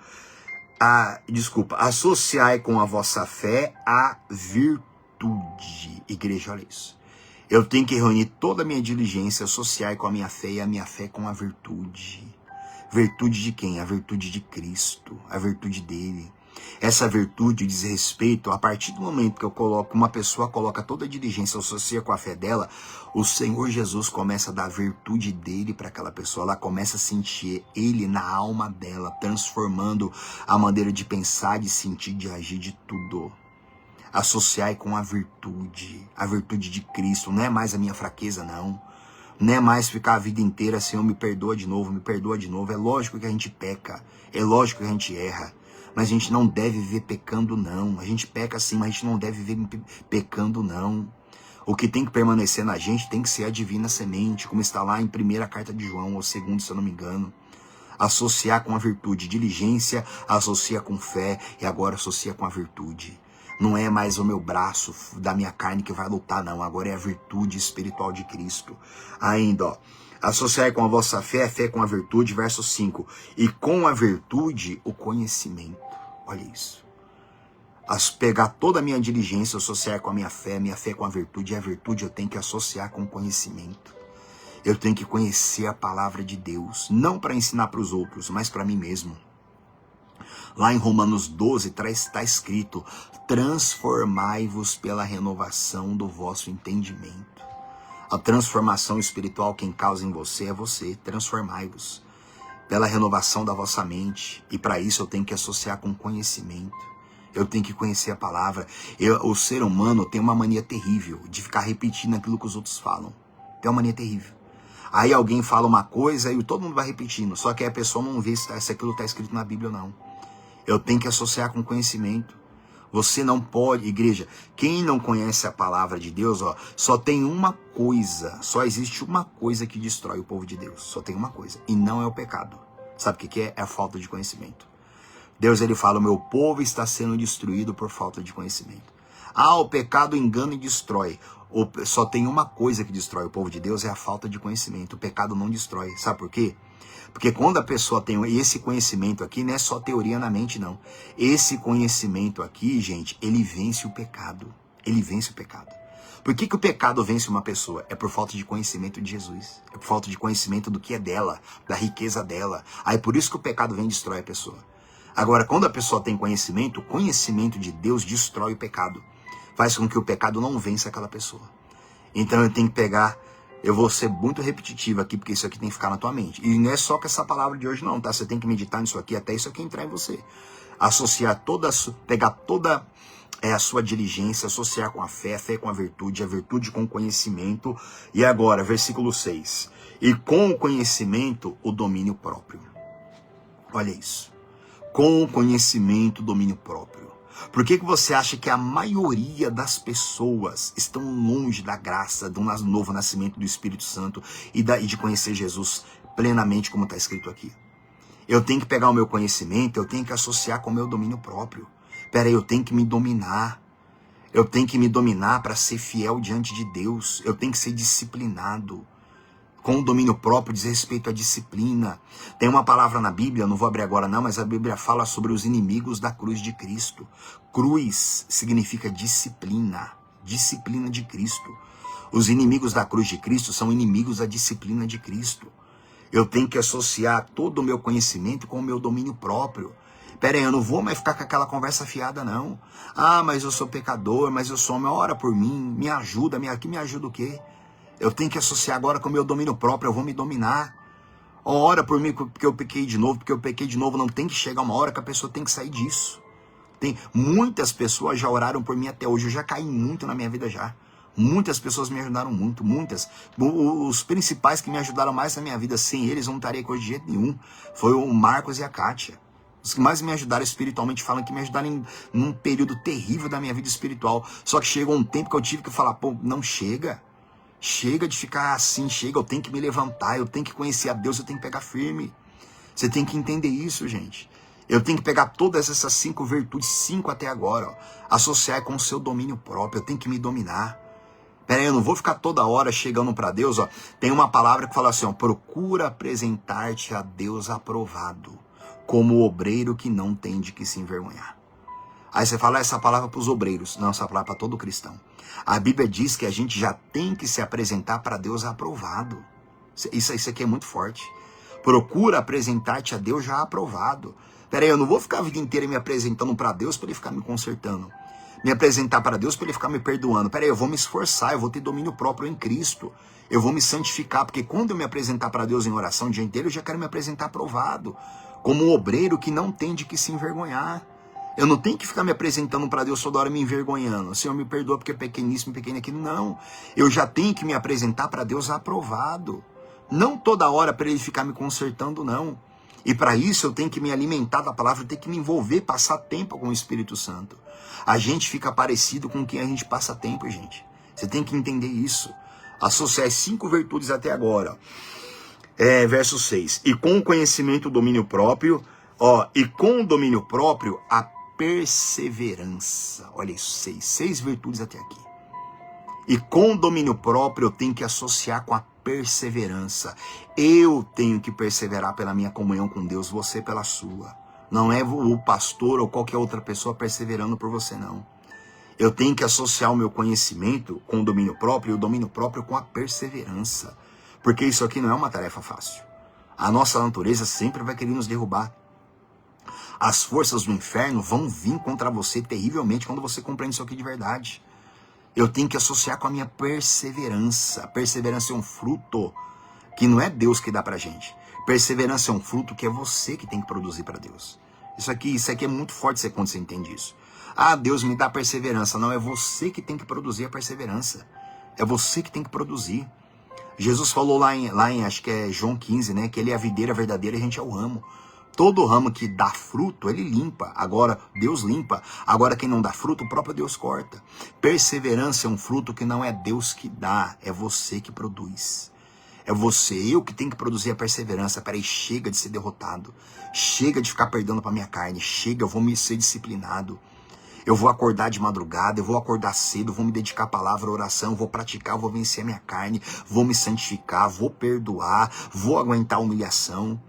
Associai com a vossa fé a virtude. Igreja, olha isso. Eu tenho que reunir toda a minha diligência, associar com a minha fé e a minha fé com a virtude. Virtude de quem? A virtude de Cristo, a virtude dele. Essa virtude diz respeito, a partir do momento que uma pessoa coloca toda a diligência, associa com a fé dela, o Senhor Jesus começa a dar a virtude dele para aquela pessoa, ela começa a sentir ele na alma dela, transformando a maneira de pensar, de sentir, de agir, de tudo. Associai com a virtude de Cristo, não é mais a minha fraqueza, não. Não é mais ficar a vida inteira, Senhor, me perdoa de novo, me perdoa de novo. É lógico que a gente peca, é lógico que a gente erra. Mas a gente não deve viver pecando, não. A gente peca sim, mas a gente não deve viver pecando, não. O que tem que permanecer na gente tem que ser a divina semente, como está lá em 1ª carta de João, ou 2ª, se eu não me engano. Associar com a virtude. Diligência, associa com fé, e agora associa com a virtude. Não é mais o meu braço da minha carne que vai lutar, não. Agora é a virtude espiritual de Cristo. Ainda, ó. Associar com a vossa fé, fé com a virtude, verso 5. E com a virtude, o conhecimento. Olha isso. Pegar toda a minha diligência, associar com a minha fé com a virtude, e a virtude eu tenho que associar com o conhecimento. Eu tenho que conhecer a palavra de Deus, não para ensinar para os outros, mas para mim mesmo. Lá em Romanos 12 está escrito: transformai-vos pela renovação do vosso entendimento. A transformação espiritual, quem causa em você é você. Transformai-vos pela renovação da vossa mente. E para isso eu tenho que associar com conhecimento. Eu tenho que conhecer a palavra. O ser humano tem uma mania terrível de ficar repetindo aquilo que os outros falam. Tem uma mania terrível. Aí alguém fala uma coisa e todo mundo vai repetindo. Só que a pessoa não vê se aquilo está escrito na Bíblia ou não. Eu tenho que associar com conhecimento. Você não pode, igreja, quem não conhece a palavra de Deus, ó, só tem uma coisa, só existe uma coisa que destrói o povo de Deus. Só tem uma coisa, e não é o pecado. Sabe o que é? É a falta de conhecimento. Deus, ele fala: o meu povo está sendo destruído por falta de conhecimento. Ah, o pecado engana e destrói. Só tem uma coisa que destrói o povo de Deus, é a falta de conhecimento. O pecado não destrói. Sabe por quê? Porque quando a pessoa tem esse conhecimento aqui, não é só teoria na mente, não. Esse conhecimento aqui, gente, ele vence o pecado. Ele vence o pecado. Por que o pecado vence uma pessoa? É por falta de conhecimento de Jesus. É por falta de conhecimento do que é dela, da riqueza dela. Aí por isso que o pecado vem e destrói a pessoa. Agora, quando a pessoa tem conhecimento, o conhecimento de Deus destrói o pecado. Faz com que o pecado não vença aquela pessoa. Então eu tenho que pegar... Eu vou ser muito repetitivo aqui, porque isso aqui tem que ficar na tua mente. E não é só com essa palavra de hoje não, tá? Você tem que meditar nisso aqui, até isso aqui entrar em você. Associar pegar toda a sua diligência, associar com a fé com a virtude com o conhecimento. E agora, versículo 6. E com o conhecimento, o domínio próprio. Olha isso. Com o conhecimento, o domínio próprio. Por que você acha que a maioria das pessoas estão longe da graça, do novo nascimento do Espírito Santo e de conhecer Jesus plenamente, como está escrito aqui? Eu tenho que pegar o meu conhecimento, eu tenho que associar com o meu domínio próprio. Peraí, eu tenho que me dominar. Eu tenho que me dominar para ser fiel diante de Deus. Eu tenho que ser disciplinado. Com o domínio próprio diz respeito à disciplina. Tem uma palavra na Bíblia, não vou abrir agora não, mas a Bíblia fala sobre os inimigos da cruz de Cristo. Cruz significa disciplina. Disciplina de Cristo. Os inimigos da cruz de Cristo são inimigos da disciplina de Cristo. Eu tenho que associar todo o meu conhecimento com o meu domínio próprio. Pera aí, eu não vou mais ficar com aquela conversa fiada, não. Ah, mas eu sou pecador, mas eu sou homem, ora por mim, me ajuda, me ajuda o quê? Eu tenho que associar agora com o meu domínio próprio, eu vou me dominar. Ora por mim porque eu pequei de novo, porque eu pequei de novo, não tem que chegar uma hora que a pessoa tem que sair disso. Muitas pessoas já oraram por mim até hoje, eu já caí muito na minha vida já. Muitas pessoas me ajudaram muito, muitas. Os principais que me ajudaram mais na minha vida, sem eles eu não estaria com de jeito nenhum, foi o Marcos e a Kátia. Os que mais me ajudaram espiritualmente, falam que me ajudaram num período terrível da minha vida espiritual. Só que chegou um tempo que eu tive que falar, pô, não chega. Chega de ficar assim, chega, eu tenho que me levantar, eu tenho que conhecer a Deus, eu tenho que pegar firme. Você tem que entender isso, gente. Eu tenho que pegar todas essas 5 virtudes, 5 até agora, ó, associar com o seu domínio próprio, eu tenho que me dominar. Pera aí, eu não vou ficar toda hora chegando para Deus, ó. Tem uma palavra que fala assim, ó, procura apresentar-te a Deus aprovado, como obreiro que não tem de que se envergonhar. Aí você fala essa palavra para os obreiros, não, essa palavra para todo cristão. A Bíblia diz que a gente já tem que se apresentar para Deus aprovado. Isso aqui é muito forte. Procura apresentar-te a Deus já aprovado. Peraí, eu não vou ficar a vida inteira me apresentando para Deus para ele ficar me consertando. Me apresentar para Deus para ele ficar me perdoando. Peraí, eu vou me esforçar, eu vou ter domínio próprio em Cristo. Eu vou me santificar, porque quando eu me apresentar para Deus em oração o dia inteiro, eu já quero me apresentar aprovado. Como um obreiro que não tem de que se envergonhar. Eu não tenho que ficar me apresentando para Deus toda hora me envergonhando. Senhor, me perdoa porque é pequeníssimo, pequeno aqui. Não. Eu já tenho que me apresentar para Deus aprovado. Não toda hora para ele ficar me consertando, não. E para isso eu tenho que me alimentar da palavra, eu tenho que me envolver, passar tempo com o Espírito Santo. A gente fica parecido com quem a gente passa tempo, gente. Você tem que entender isso. Associar as 5 virtudes até agora. Verso 6. E com o conhecimento, o domínio próprio, e com o domínio próprio, a perseverança. Olha isso, 6 virtudes até aqui. E com o domínio próprio eu tenho que associar com a perseverança. Eu tenho que perseverar pela minha comunhão com Deus, você pela sua. Não é o pastor ou qualquer outra pessoa perseverando por você, não. Eu tenho que associar o meu conhecimento com o domínio próprio e o domínio próprio com a perseverança. Porque isso aqui não é uma tarefa fácil. A nossa natureza sempre vai querer nos derrubar. As forças do inferno vão vir contra você terrivelmente quando você compreende isso aqui de verdade. Eu tenho que associar com a minha perseverança. Perseverança é um fruto que não é Deus que dá pra gente. Perseverança é um fruto que é você que tem que produzir para Deus. Isso aqui é muito forte quando você entende isso. Ah, Deus me dá perseverança. Não, é você que tem que produzir a perseverança. É você que tem que produzir. Jesus falou lá em acho que é João 15, né? Que ele é a videira verdadeira e a gente é o ramo. Todo ramo que dá fruto, ele limpa. Agora, Deus limpa. Agora, quem não dá fruto, o próprio Deus corta. Perseverança é um fruto que não é Deus que dá, é você que produz. É eu que tenho que produzir a perseverança. Peraí, chega de ser derrotado. Chega de ficar perdendo para minha carne. Chega, eu vou me ser disciplinado. Eu vou acordar de madrugada, eu vou acordar cedo, vou me dedicar à palavra, à oração, vou praticar, vou vencer a minha carne, vou me santificar, vou perdoar, vou aguentar a humilhação.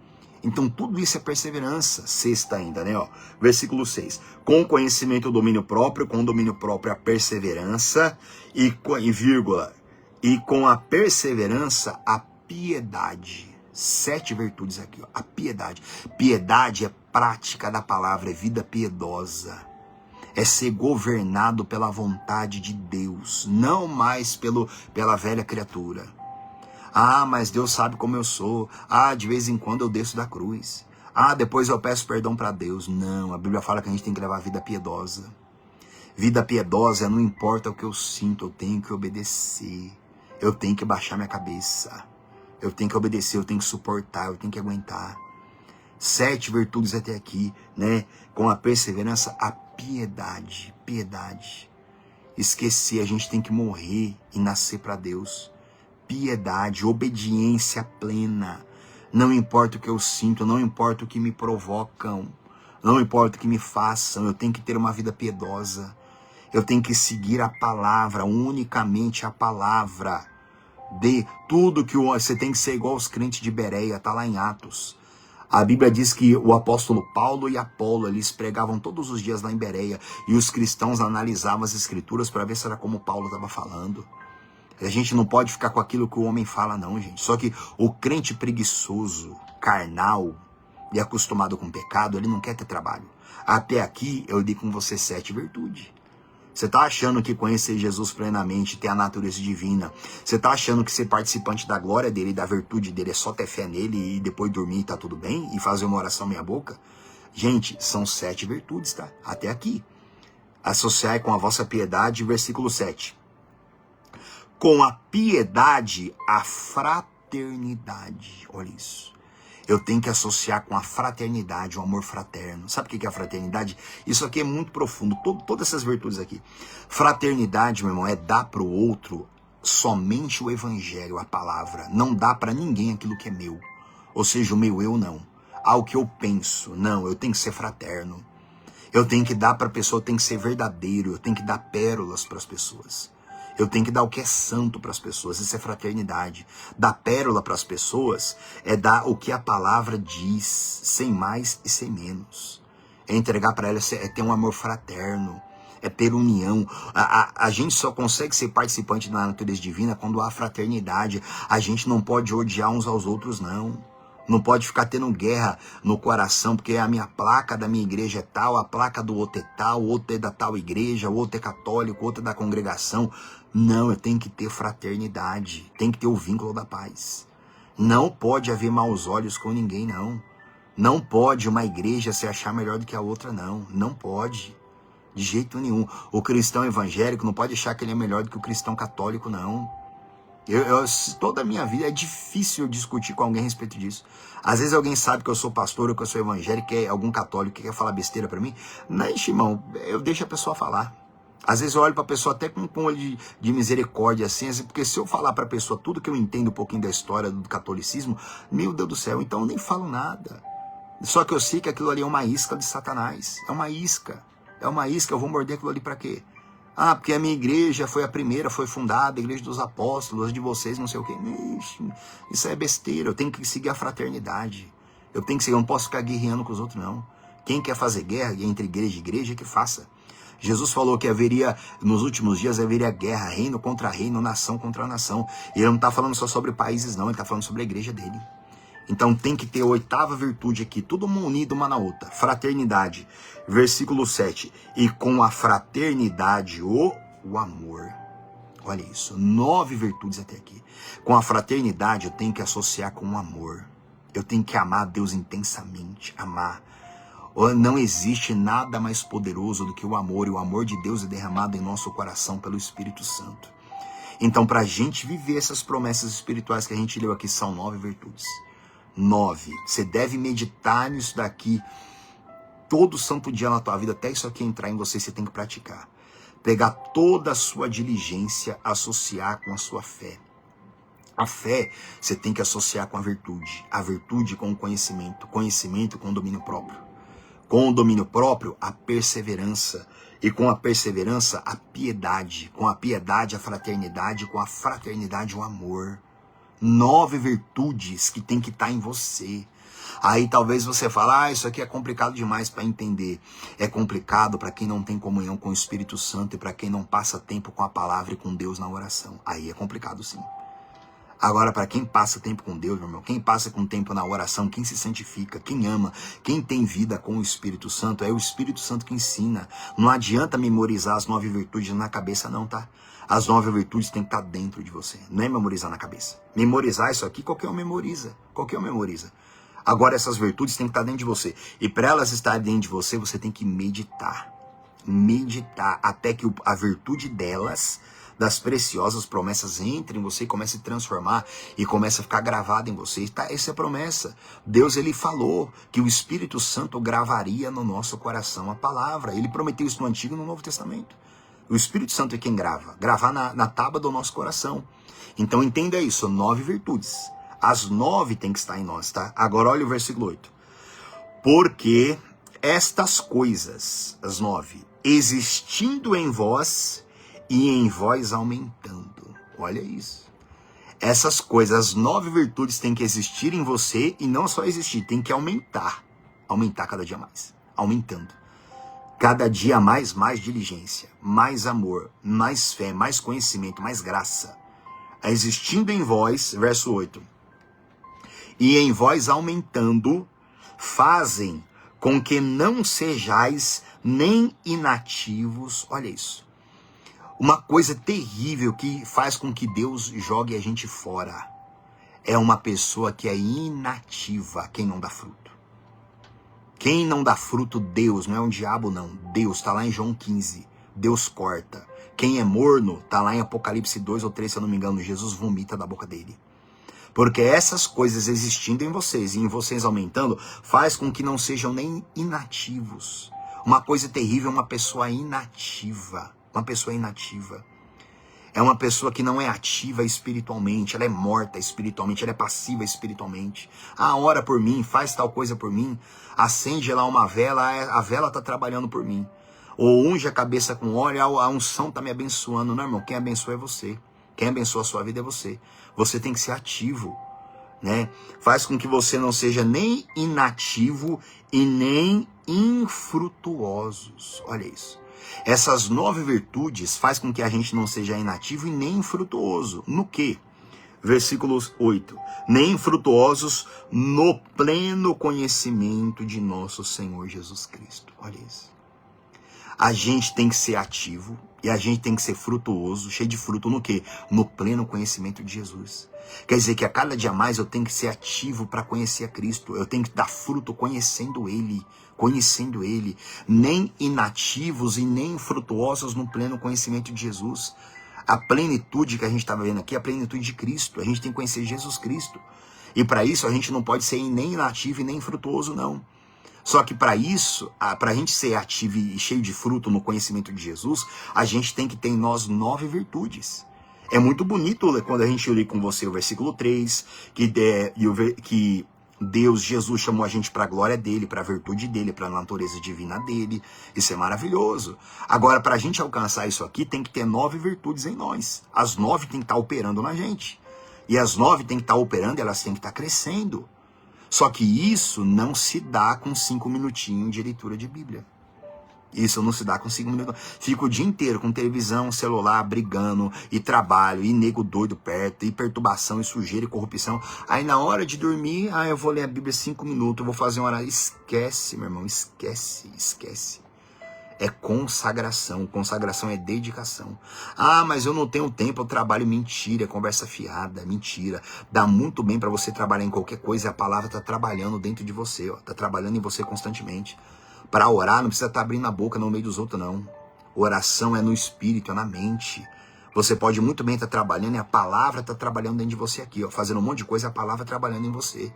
Então tudo isso é perseverança. 6 ainda, né? Versículo 6. Com o conhecimento o domínio próprio, com o domínio próprio a perseverança, e com a perseverança a piedade. 7 virtudes aqui, a piedade. Piedade é prática da palavra, é vida piedosa. É ser governado pela vontade de Deus, não mais pela velha criatura. Ah, mas Deus sabe como eu sou. Ah, de vez em quando eu desço da cruz. Ah, depois eu peço perdão para Deus. Não, a Bíblia fala que a gente tem que levar vida piedosa. Vida piedosa, não importa o que eu sinto, eu tenho que obedecer. Eu tenho que baixar minha cabeça. Eu tenho que obedecer, eu tenho que suportar, eu tenho que aguentar. 7 virtudes até aqui, né? Com a perseverança, a piedade. Piedade. Esquecer, a gente tem que morrer e nascer para Deus. Piedade, obediência plena. Não importa o que eu sinto, não importa o que me provocam, não importa o que me façam, eu tenho que ter uma vida piedosa. Eu tenho que seguir a palavra, unicamente a palavra. De tudo que você tem que ser igual aos crentes de Bereia, tá lá em Atos. A Bíblia diz que o apóstolo Paulo e Apolo, eles pregavam todos os dias lá em Bereia, e os cristãos analisavam as escrituras para ver se era como Paulo estava falando. A gente não pode ficar com aquilo que o homem fala, não, gente. Só que o crente preguiçoso, carnal e acostumado com pecado, ele não quer ter trabalho. Até aqui eu dei com você 7 virtudes. Você está achando que conhecer Jesus plenamente, ter a natureza divina, você está achando que ser participante da glória dele e da virtude dele é só ter fé nele e depois dormir e tá tudo bem? E fazer uma oração meia boca? Gente, são 7 virtudes, tá? Até aqui. Associai com a vossa piedade, versículo 7. Com a piedade, a fraternidade. Olha isso. Eu tenho que associar com a fraternidade, o amor fraterno. Sabe o que é a fraternidade? Isso aqui é muito profundo, todas essas virtudes aqui. Fraternidade, meu irmão, é dar para o outro somente o evangelho, a palavra. Não dá para ninguém aquilo que é meu. Ou seja, o meu eu não. O que eu penso. Não, eu tenho que ser fraterno. Eu tenho que dar para a pessoa, eu tenho que ser verdadeiro. Eu tenho que dar pérolas para as pessoas. Eu tenho que dar o que é santo para as pessoas. Isso é fraternidade. Dar pérola para as pessoas é dar o que a palavra diz, sem mais e sem menos. É entregar para elas, é ter um amor fraterno, é ter união. A gente só consegue ser participante da natureza divina quando há fraternidade. A gente não pode odiar uns aos outros, não. Não pode ficar tendo guerra no coração, porque a minha placa da minha igreja é tal, a placa do outro é tal, o outro é da tal igreja, o outro é católico, o outro é da congregação. Não, eu tenho que ter fraternidade, tem que ter o vínculo da paz. Não pode haver maus olhos com ninguém, não. Não pode uma igreja se achar melhor do que a outra, não. Não pode, de jeito nenhum. O cristão evangélico não pode achar que ele é melhor do que o cristão católico, não. Toda a minha vida é difícil eu discutir com alguém a respeito disso. Às vezes alguém sabe que eu sou pastor ou que eu sou evangélico, que é algum católico que quer falar besteira pra mim. Não, irmão, eu deixo a pessoa falar. Às vezes eu olho pra pessoa até com um olho de misericórdia, assim, porque se eu falar pra pessoa tudo que eu entendo um pouquinho da história do catolicismo, meu Deus do céu, então eu nem falo nada. Só que eu sei que aquilo ali é uma isca de Satanás. É uma isca. É uma isca, eu vou morder aquilo ali pra quê? Porque a minha igreja foi a primeira, foi fundada, a igreja dos apóstolos, de vocês, não sei o quê. Ixi, isso é besteira, eu tenho que seguir a fraternidade. Eu não posso ficar guerreando com os outros, não. Quem quer fazer guerra entre igreja e igreja, que faça. Jesus falou que nos últimos dias haveria guerra, reino contra reino, nação contra nação. E ele não está falando só sobre países, não, ele está falando sobre a igreja dele. Então tem que ter a 8ª virtude aqui, tudo unido uma na outra. Fraternidade, versículo 7. E com a fraternidade o amor. Olha isso, 9 virtudes até aqui. Com a fraternidade eu tenho que associar com o amor. Eu tenho que amar a Deus intensamente, amar. Não existe nada mais poderoso do que o amor. E o amor de Deus é derramado em nosso coração pelo Espírito Santo. Então para a gente viver essas promessas espirituais que a gente leu aqui, são 9 virtudes. 9. Você deve meditar nisso daqui todo santo dia na tua vida, até isso aqui entrar em você, você tem que praticar. Pegar toda a sua diligência, associar com a sua fé. A fé você tem que associar com a virtude com o conhecimento com o domínio próprio. Com o domínio próprio, a perseverança. E com a perseverança, a piedade. Com a piedade, a fraternidade. Com a fraternidade, o amor. 9 virtudes que tem que estar em você. Aí talvez você fale, isso aqui é complicado demais para entender. É complicado para quem não tem comunhão com o Espírito Santo e para quem não passa tempo com a palavra e com Deus na oração. Aí é complicado sim. Agora, para quem passa tempo com Deus, meu irmão, quem passa com tempo na oração, quem se santifica, quem ama, quem tem vida com o Espírito Santo, é o Espírito Santo que ensina. Não adianta memorizar as 9 virtudes na cabeça não, tá? As 9 virtudes tem que estar dentro de você, não é memorizar na cabeça. Memorizar isso aqui, qualquer um memoriza. Agora essas virtudes têm que estar dentro de você. E para elas estarem dentro de você, você tem que meditar. Meditar até que a virtude delas, das preciosas promessas, entre em você e comece a se transformar e comece a ficar gravada em você. Essa é a promessa. Deus, ele falou que o Espírito Santo gravaria no nosso coração a palavra. Ele prometeu isso no Antigo e no Novo Testamento. O Espírito Santo é quem gravar na tábua do nosso coração. Então entenda isso, 9 virtudes. As 9 tem que estar em nós, tá? Agora olha o versículo 8. Porque estas coisas, as 9, existindo em vós e em vós aumentando. Olha isso. Essas coisas, as 9 virtudes têm que existir em você e não só existir, tem que aumentar. Aumentar cada dia mais. Aumentando. Cada dia mais diligência, mais amor, mais fé, mais conhecimento, mais graça. Existindo em vós, verso 8. E em vós aumentando, fazem com que não sejais nem inativos. Olha isso. Uma coisa terrível que faz com que Deus jogue a gente fora é uma pessoa que é inativa, quem não dá fruto. Quem não dá fruto, Deus, não é um diabo não. Deus, está lá em João 15. Deus corta. Quem é morno, está lá em Apocalipse 2 ou 3, se eu não me engano. Jesus vomita da boca dele. Porque essas coisas existindo em vocês e em vocês aumentando, faz com que não sejam nem inativos. Uma coisa terrível é uma pessoa inativa. Uma pessoa inativa. É uma pessoa que não é ativa espiritualmente, ela é morta espiritualmente, ela é passiva espiritualmente. Ah, ora por mim, faz tal coisa por mim, acende lá uma vela, a vela está trabalhando por mim. Ou unge a cabeça com óleo, a unção está me abençoando. Não, irmão, quem abençoa é você. Quem abençoa a sua vida é você. Você tem que ser ativo, né? Faz com que você não seja nem inativo e nem infrutuosos. Olha isso. Essas 9 virtudes faz com que a gente não seja inativo e nem infrutuoso. No quê? Versículo 8. Nem infrutuosos no pleno conhecimento de nosso Senhor Jesus Cristo. Olha isso. A gente tem que ser ativo e a gente tem que ser frutuoso, cheio de fruto no quê? No pleno conhecimento de Jesus. Quer dizer que a cada dia mais eu tenho que ser ativo para conhecer a Cristo. Eu tenho que dar fruto conhecendo Ele. Conhecendo Ele. Nem inativos e nem frutuosos no pleno conhecimento de Jesus. A plenitude que a gente estava vendo aqui é a plenitude de Cristo. A gente tem que conhecer Jesus Cristo. E para isso a gente não pode ser nem inativo e nem frutuoso, não. Só que para isso, para a gente ser ativo e cheio de fruto no conhecimento de Jesus, a gente tem que ter em nós 9 virtudes. É muito bonito quando a gente lê com você o versículo 3, que Deus, Jesus chamou a gente para a glória dele, para a virtude dele, para a natureza divina dele. Isso é maravilhoso. Agora, para a gente alcançar isso aqui, tem que ter 9 virtudes em nós. As 9 tem que estar operando na gente. E as 9 tem que estar operando, elas têm que estar crescendo. Só que isso não se dá com 5 minutinhos de leitura de Bíblia. Isso não se dá com 5 minutos. Fico o dia inteiro com televisão, celular, brigando, e trabalho, e nego doido perto, e perturbação, e sujeira, e corrupção. Aí na hora de dormir, eu vou ler a Bíblia 5 minutos, eu vou fazer uma hora. Esquece, meu irmão, esquece. É consagração. Consagração é dedicação. Ah, mas eu não tenho tempo, eu trabalho. Mentira, é conversa fiada, mentira. Dá muito bem para você trabalhar em qualquer coisa. A palavra está trabalhando dentro de você, está trabalhando em você constantemente. Para orar, não precisa estar abrindo a boca no meio dos outros, não. Oração é no espírito, é na mente. Você pode muito bem estar trabalhando e a palavra está trabalhando dentro de você aqui, ó, fazendo um monte de coisa, a palavra trabalhando em você.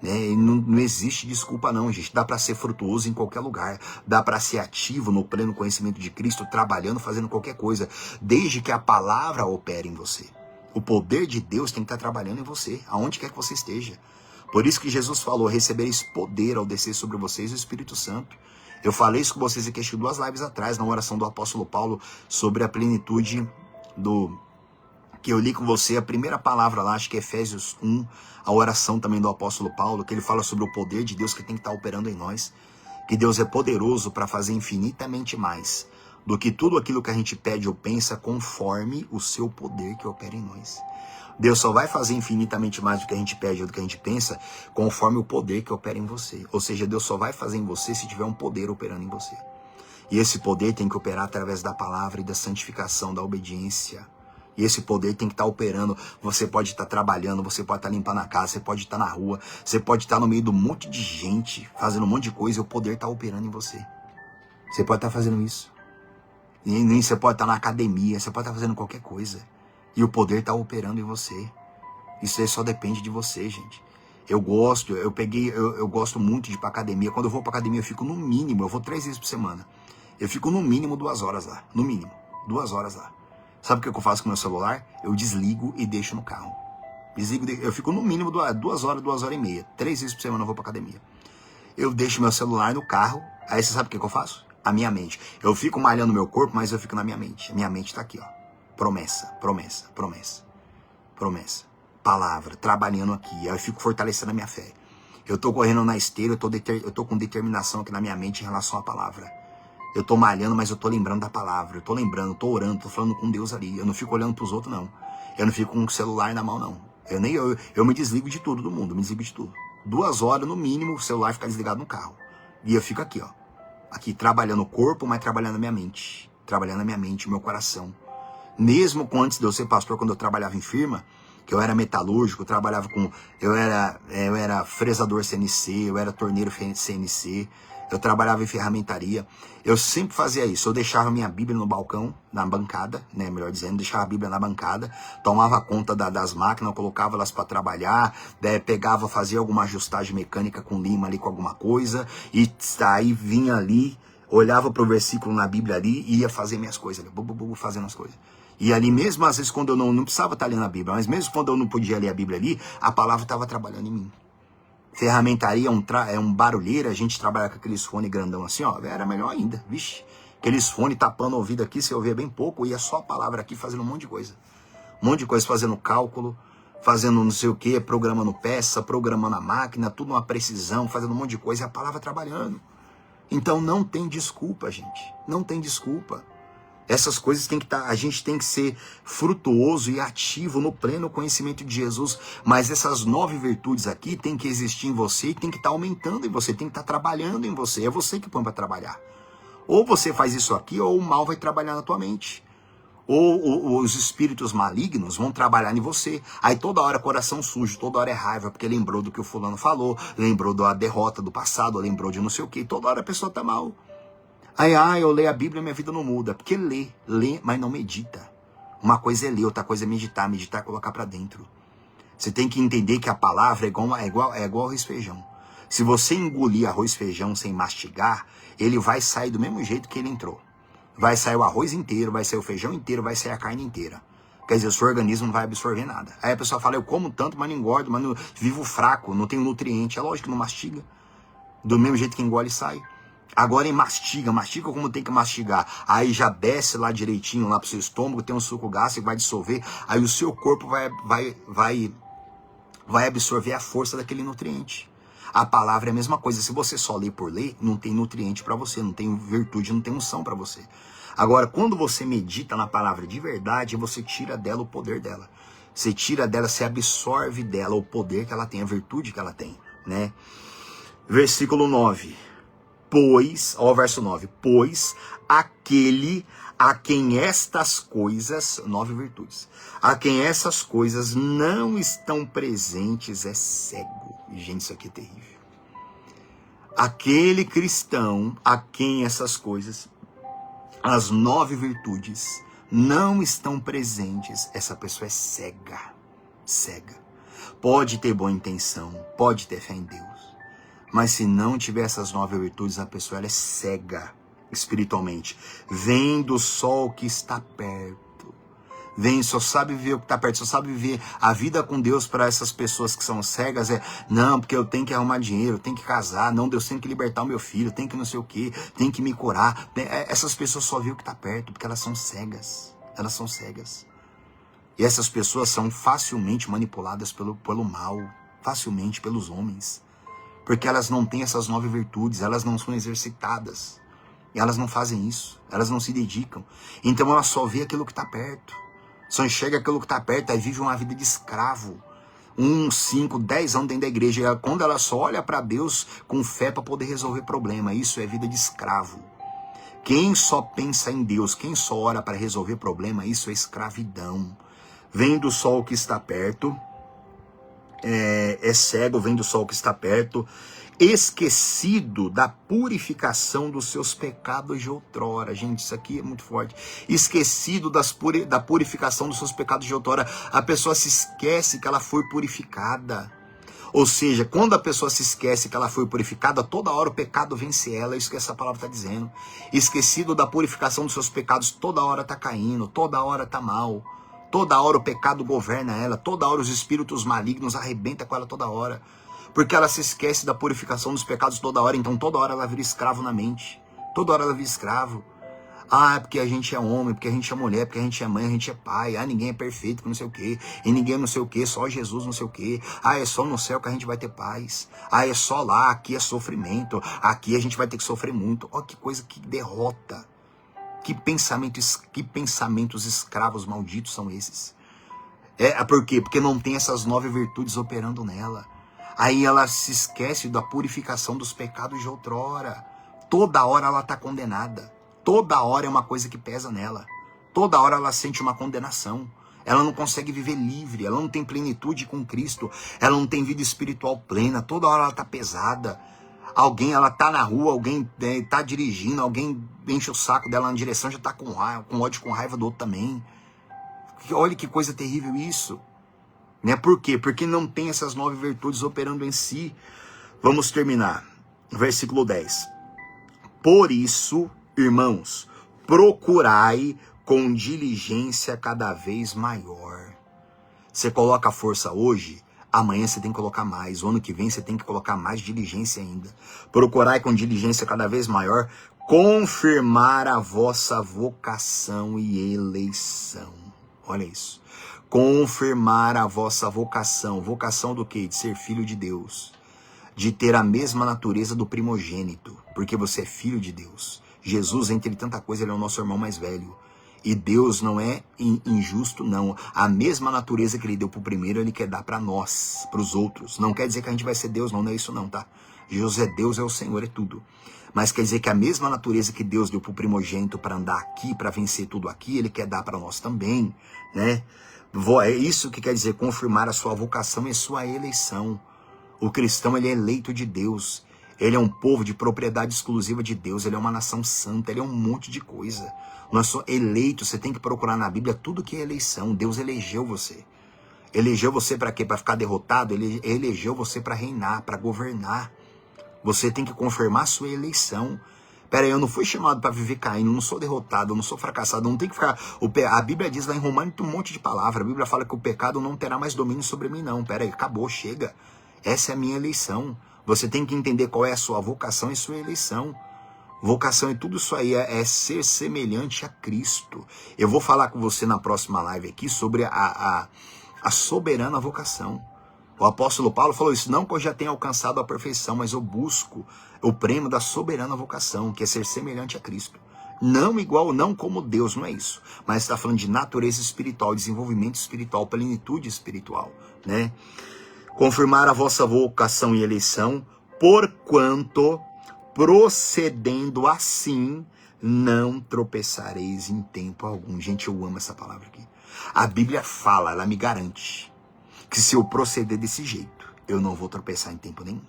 Né? E não existe desculpa não, gente. Dá para ser frutuoso em qualquer lugar. Dá para ser ativo no pleno conhecimento de Cristo, trabalhando, fazendo qualquer coisa, desde que a palavra opere em você. O poder de Deus tem que estar trabalhando em você, aonde quer que você esteja. Por isso que Jesus falou, recebereis poder ao descer sobre vocês o Espírito Santo. Eu falei isso com vocês aqui, acho que 2 lives atrás, na oração do apóstolo Paulo, sobre a plenitude que eu li com você, a primeira palavra lá, acho que é Efésios 1, a oração também do apóstolo Paulo, que ele fala sobre o poder de Deus que tem que estar operando em nós, que Deus é poderoso para fazer infinitamente mais do que tudo aquilo que a gente pede ou pensa, conforme o seu poder que opera em nós. Deus só vai fazer infinitamente mais do que a gente pede ou do que a gente pensa, conforme o poder que opera em você. Ou seja, Deus só vai fazer em você se tiver um poder operando em você. E esse poder tem que operar através da palavra e da santificação, da obediência. E esse poder tem que estar operando. Você pode estar trabalhando, você pode estar limpando a casa, você pode estar na rua, você pode estar no meio de um monte de gente, fazendo um monte de coisa, e o poder está operando em você. Você pode estar fazendo isso. E você pode estar na academia, você pode estar fazendo qualquer coisa. E o poder está operando em você. Isso aí só depende de você, gente. Eu gosto muito de ir para academia. Quando eu vou para academia, eu fico no mínimo, eu vou 3 vezes por semana. Eu fico no mínimo 2 horas lá. No mínimo, 2 horas lá. Sabe o que eu faço com o meu celular? Eu desligo e deixo no carro. Eu fico no mínimo 2 horas, 2 horas e meia. 3 vezes por semana eu vou pra academia. Eu deixo meu celular no carro. Aí você sabe o que eu faço? A minha mente. Eu fico malhando meu corpo, mas eu fico na minha mente. A minha mente tá aqui, ó. Promessa, promessa, promessa. Promessa. Palavra, trabalhando aqui. Aí eu fico fortalecendo a minha fé. Eu tô correndo na esteira, eu tô com determinação aqui na minha mente em relação à palavra. Eu tô malhando, mas eu tô lembrando da palavra. Eu tô lembrando, tô orando, tô falando com Deus ali. Eu não fico olhando pros outros, não. Eu não fico com o celular na mão, não. Eu me desligo de tudo do mundo, eu me desligo de tudo. 2 horas, no mínimo, o celular fica desligado no carro. E eu fico aqui, ó. Aqui, trabalhando o corpo, mas trabalhando a minha mente. Trabalhando a minha mente, o meu coração. Mesmo antes de eu ser pastor, quando eu trabalhava em firma, que eu era metalúrgico, eu era fresador CNC, eu era torneiro CNC, eu trabalhava em ferramentaria. Eu sempre fazia isso. Eu deixava minha Bíblia no balcão, na bancada, né, melhor dizendo, deixava a Bíblia na bancada, tomava conta das máquinas, colocava elas para trabalhar, pegava, fazia alguma ajustagem mecânica com lima ali, com alguma coisa, e aí vinha ali, olhava pro versículo na Bíblia ali e ia fazer minhas coisas ali, fazendo as coisas. E ali mesmo, às vezes, quando eu não precisava estar lendo a Bíblia, mas mesmo quando eu não podia ler a Bíblia ali, a palavra estava trabalhando em mim. Ferramentaria é um barulheiro, a gente trabalha com aqueles fones grandão assim, ó, era melhor ainda, vixe. Aqueles fones tapando o ouvido aqui, você ouvia bem pouco, ia só a palavra aqui fazendo um monte de coisa. Um monte de coisa, fazendo cálculo, fazendo não sei o que, programando peça, programando a máquina, tudo uma precisão, fazendo um monte de coisa, e a palavra trabalhando. Então não tem desculpa, gente, não tem desculpa. Essas coisas tem que estar, a gente tem que ser frutuoso e ativo no pleno conhecimento de Jesus, mas essas 9 virtudes aqui tem que existir em você e tem que estar aumentando em você, tem que estar trabalhando em você, é você que põe para trabalhar. Ou você faz isso aqui, ou o mal vai trabalhar na tua mente. Ou os espíritos malignos vão trabalhar em você. Aí toda hora coração sujo, toda hora é raiva, porque lembrou do que o fulano falou, lembrou da derrota do passado, lembrou de não sei o que, toda hora a pessoa tá mal. Aí, eu leio a Bíblia e minha vida não muda. Porque lê, mas não medita. Uma coisa é ler, outra coisa é meditar. Meditar é colocar para dentro. Você tem que entender que a palavra é igual arroz e feijão. Se você engolir arroz e feijão sem mastigar, ele vai sair do mesmo jeito que ele entrou. Vai sair o arroz inteiro, vai sair o feijão inteiro, vai sair a carne inteira. Quer dizer, o seu organismo não vai absorver nada. Aí a pessoa fala, eu como tanto, mas não engordo, mas não, vivo fraco, não tenho nutriente. É lógico que não mastiga. Do mesmo jeito que engole, sai. Agora mastiga como tem que mastigar. Aí já desce lá direitinho, lá pro seu estômago, tem um suco gástrico, vai dissolver. Aí o seu corpo vai absorver a força daquele nutriente. A palavra é a mesma coisa. Se você só lê por ler, não tem nutriente para você, não tem virtude, não tem unção para você. Agora, quando você medita na palavra de verdade, você tira dela o poder dela. Você tira dela, você absorve dela o poder que ela tem, a virtude que ela tem, né? Versículo 9. Pois, ó, verso 9, pois aquele a quem estas coisas, 9 virtudes, a quem essas coisas não estão presentes é cego. Gente, isso aqui é terrível. Aquele cristão a quem essas coisas, as 9 virtudes, não estão presentes, essa pessoa é cega. Cega. Pode ter boa intenção, pode ter fé em Deus. Mas se não tiver essas 9 virtudes, a pessoa ela é cega espiritualmente. Vendo só o que está perto. Só sabe viver o que está perto, só sabe viver a vida com Deus. Para essas pessoas que são cegas não, porque eu tenho que arrumar dinheiro, eu tenho que casar, não, Deus tem que libertar o meu filho, tem que não sei o que, tem que me curar. Essas pessoas só veem o que está perto, porque elas são cegas. Elas são cegas. E essas pessoas são facilmente manipuladas pelo mal, facilmente pelos homens. Porque elas não têm essas 9 virtudes, elas não são exercitadas. E elas não fazem isso, elas não se dedicam. Então ela só vê aquilo que está perto. Só enxerga aquilo que está perto, aí vive uma vida de escravo. 5, 10 anos dentro da igreja. E quando ela só olha para Deus com fé para poder resolver problema, isso é vida de escravo. Quem só pensa em Deus, quem só ora para resolver problema, isso é escravidão. Vendo só o que está perto, é cego, vendo só o que está perto, esquecido da purificação dos seus pecados de outrora. Gente, isso aqui é muito forte. Esquecido da purificação dos seus pecados de outrora. A pessoa se esquece que ela foi purificada. Ou seja, quando a pessoa se esquece que ela foi purificada, toda hora o pecado vence ela. É isso que essa palavra está dizendo. Esquecido da purificação dos seus pecados, toda hora está caindo, toda hora está mal. Toda hora o pecado governa ela, toda hora os espíritos malignos arrebentam com ela toda hora. Porque ela se esquece da purificação dos pecados toda hora, então toda hora ela vira escravo na mente. Toda hora ela vira escravo. É porque a gente é homem, porque a gente é mulher, porque a gente é mãe, a gente é pai. Ninguém é perfeito, não sei o quê. E ninguém não sei o quê, só Jesus não sei o quê. É só no céu que a gente vai ter paz. É só lá, aqui é sofrimento. Aqui a gente vai ter que sofrer muito. Olha que coisa, que derrota. Que pensamentos escravos malditos são esses? Por quê? Porque não tem essas 9 virtudes operando nela. Aí ela se esquece da purificação dos pecados de outrora. Toda hora ela está condenada. Toda hora é uma coisa que pesa nela. Toda hora ela sente uma condenação. Ela não consegue viver livre. Ela não tem plenitude com Cristo. Ela não tem vida espiritual plena. Toda hora ela está pesada. Alguém, ela tá na rua, alguém tá dirigindo, alguém enche o saco dela na direção, já tá com ódio, com raiva do outro também. Olha que coisa terrível isso. Né? Por quê? Porque não tem essas 9 virtudes operando em si. Vamos terminar. Versículo 10. Por isso, irmãos, procurai com diligência cada vez maior. Você coloca força hoje, amanhã você tem que colocar mais. O ano que vem você tem que colocar mais diligência ainda. Procurai com diligência cada vez maior confirmar a vossa vocação e eleição. Olha isso. Confirmar a vossa vocação. Vocação do quê? De ser filho de Deus. De ter a mesma natureza do primogênito. Porque você é filho de Deus. Jesus, entre tanta coisa, ele é o nosso irmão mais velho. E Deus não é injusto, não. A mesma natureza que ele deu para o primeiro, ele quer dar para nós, para os outros. Não quer dizer que a gente vai ser Deus, não é isso não, tá? Jesus é Deus, é o Senhor, é tudo. Mas quer dizer que a mesma natureza que Deus deu para o primogênito para andar aqui, para vencer tudo aqui, ele quer dar para nós também, né? É isso que quer dizer confirmar a sua vocação e a sua eleição. O cristão, ele é eleito de Deus. Ele é um povo de propriedade exclusiva de Deus. Ele é uma nação santa. Ele é um monte de coisa. Nós somos eleitos. Você tem que procurar na Bíblia tudo que é eleição. Deus elegeu você. Elegeu você para quê? Para ficar derrotado? Ele elegeu você para reinar, para governar. Você tem que confirmar a sua eleição. Pera aí, eu não fui chamado para viver caindo, eu não sou derrotado, eu não sou fracassado, eu não tem que ficar... A Bíblia diz lá em Romanos um monte de palavra. A Bíblia fala que o pecado não terá mais domínio sobre mim, não. Pera aí, acabou, chega. Essa é a minha eleição. Você tem que entender qual é a sua vocação e sua eleição. Vocação e tudo isso aí é ser semelhante a Cristo. Eu vou falar com você na próxima live aqui sobre a soberana vocação. O apóstolo Paulo falou isso, não que eu já tenha alcançado a perfeição, mas eu busco o prêmio da soberana vocação, que é ser semelhante a Cristo. Não igual, não como Deus, não é isso. Mas está falando de natureza espiritual, desenvolvimento espiritual, plenitude espiritual, né? Confirmar a vossa vocação e eleição, porquanto, procedendo assim, não tropeçareis em tempo algum. Gente, eu amo essa palavra aqui. A Bíblia fala, ela me garante, que se eu proceder desse jeito, eu não vou tropeçar em tempo nenhum.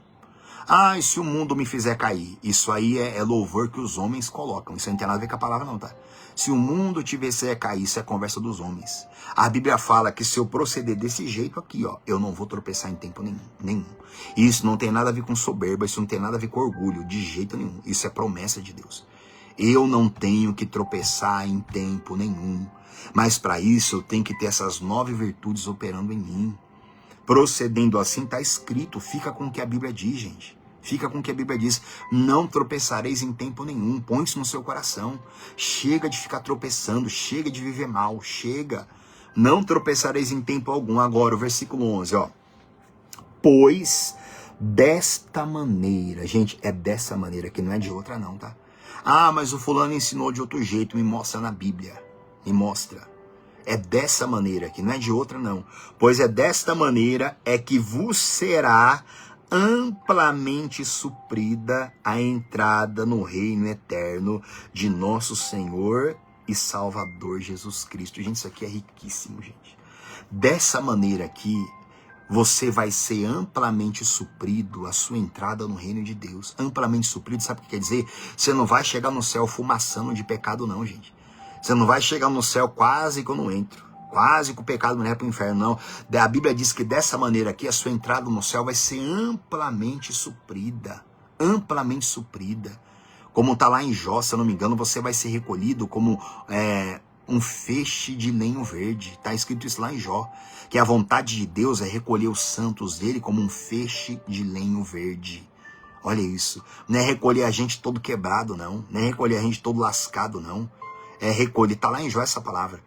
Ah, e se o mundo me fizer cair? Isso aí é louvor que os homens colocam. Isso não tem nada a ver com a palavra não, tá? Se o mundo te fizer cair, isso é conversa dos homens. A Bíblia fala que se eu proceder desse jeito aqui, ó, eu não vou tropeçar em tempo nenhum. Isso não tem nada a ver com soberba, isso não tem nada a ver com orgulho, de jeito nenhum. Isso é promessa de Deus. Eu não tenho que tropeçar em tempo nenhum. Mas para isso eu tenho que ter essas 9 virtudes operando em mim. Procedendo assim, está escrito. Fica com o que a Bíblia diz, gente. Fica com o que a Bíblia diz. Não tropeçareis em tempo nenhum. Põe isso no seu coração. Chega de ficar tropeçando. Chega de viver mal. Chega. Não tropeçareis em tempo algum. Agora, o versículo 11, ó. Pois desta maneira. Gente, é dessa maneira que não é de outra não, tá? Ah, mas o fulano ensinou de outro jeito. Me mostra na Bíblia. Me mostra. É dessa maneira, que não é de outra não. Pois é desta maneira é que vos será amplamente suprida a entrada no reino eterno de nosso Senhor e Salvador Jesus Cristo. Gente, isso aqui é riquíssimo, gente. Dessa maneira aqui, você vai ser amplamente suprido a sua entrada no reino de Deus. Amplamente suprido, sabe o que quer dizer? Você não vai chegar no céu fumaçando de pecado não, gente. Você não vai chegar no céu quase que eu não entro. Quase que o pecado não é para o inferno, não. A Bíblia diz que dessa maneira aqui, a sua entrada no céu vai ser amplamente suprida. Amplamente suprida. Como está lá em Jó, se eu não me engano, você vai ser recolhido como um feixe de lenho verde. Está escrito isso lá em Jó. Que a vontade de Deus é recolher os santos dele como um feixe de lenho verde. Olha isso. Não é recolher a gente todo quebrado, não. Não é recolher a gente todo lascado, não. É recolher, está lá em Jó essa palavra.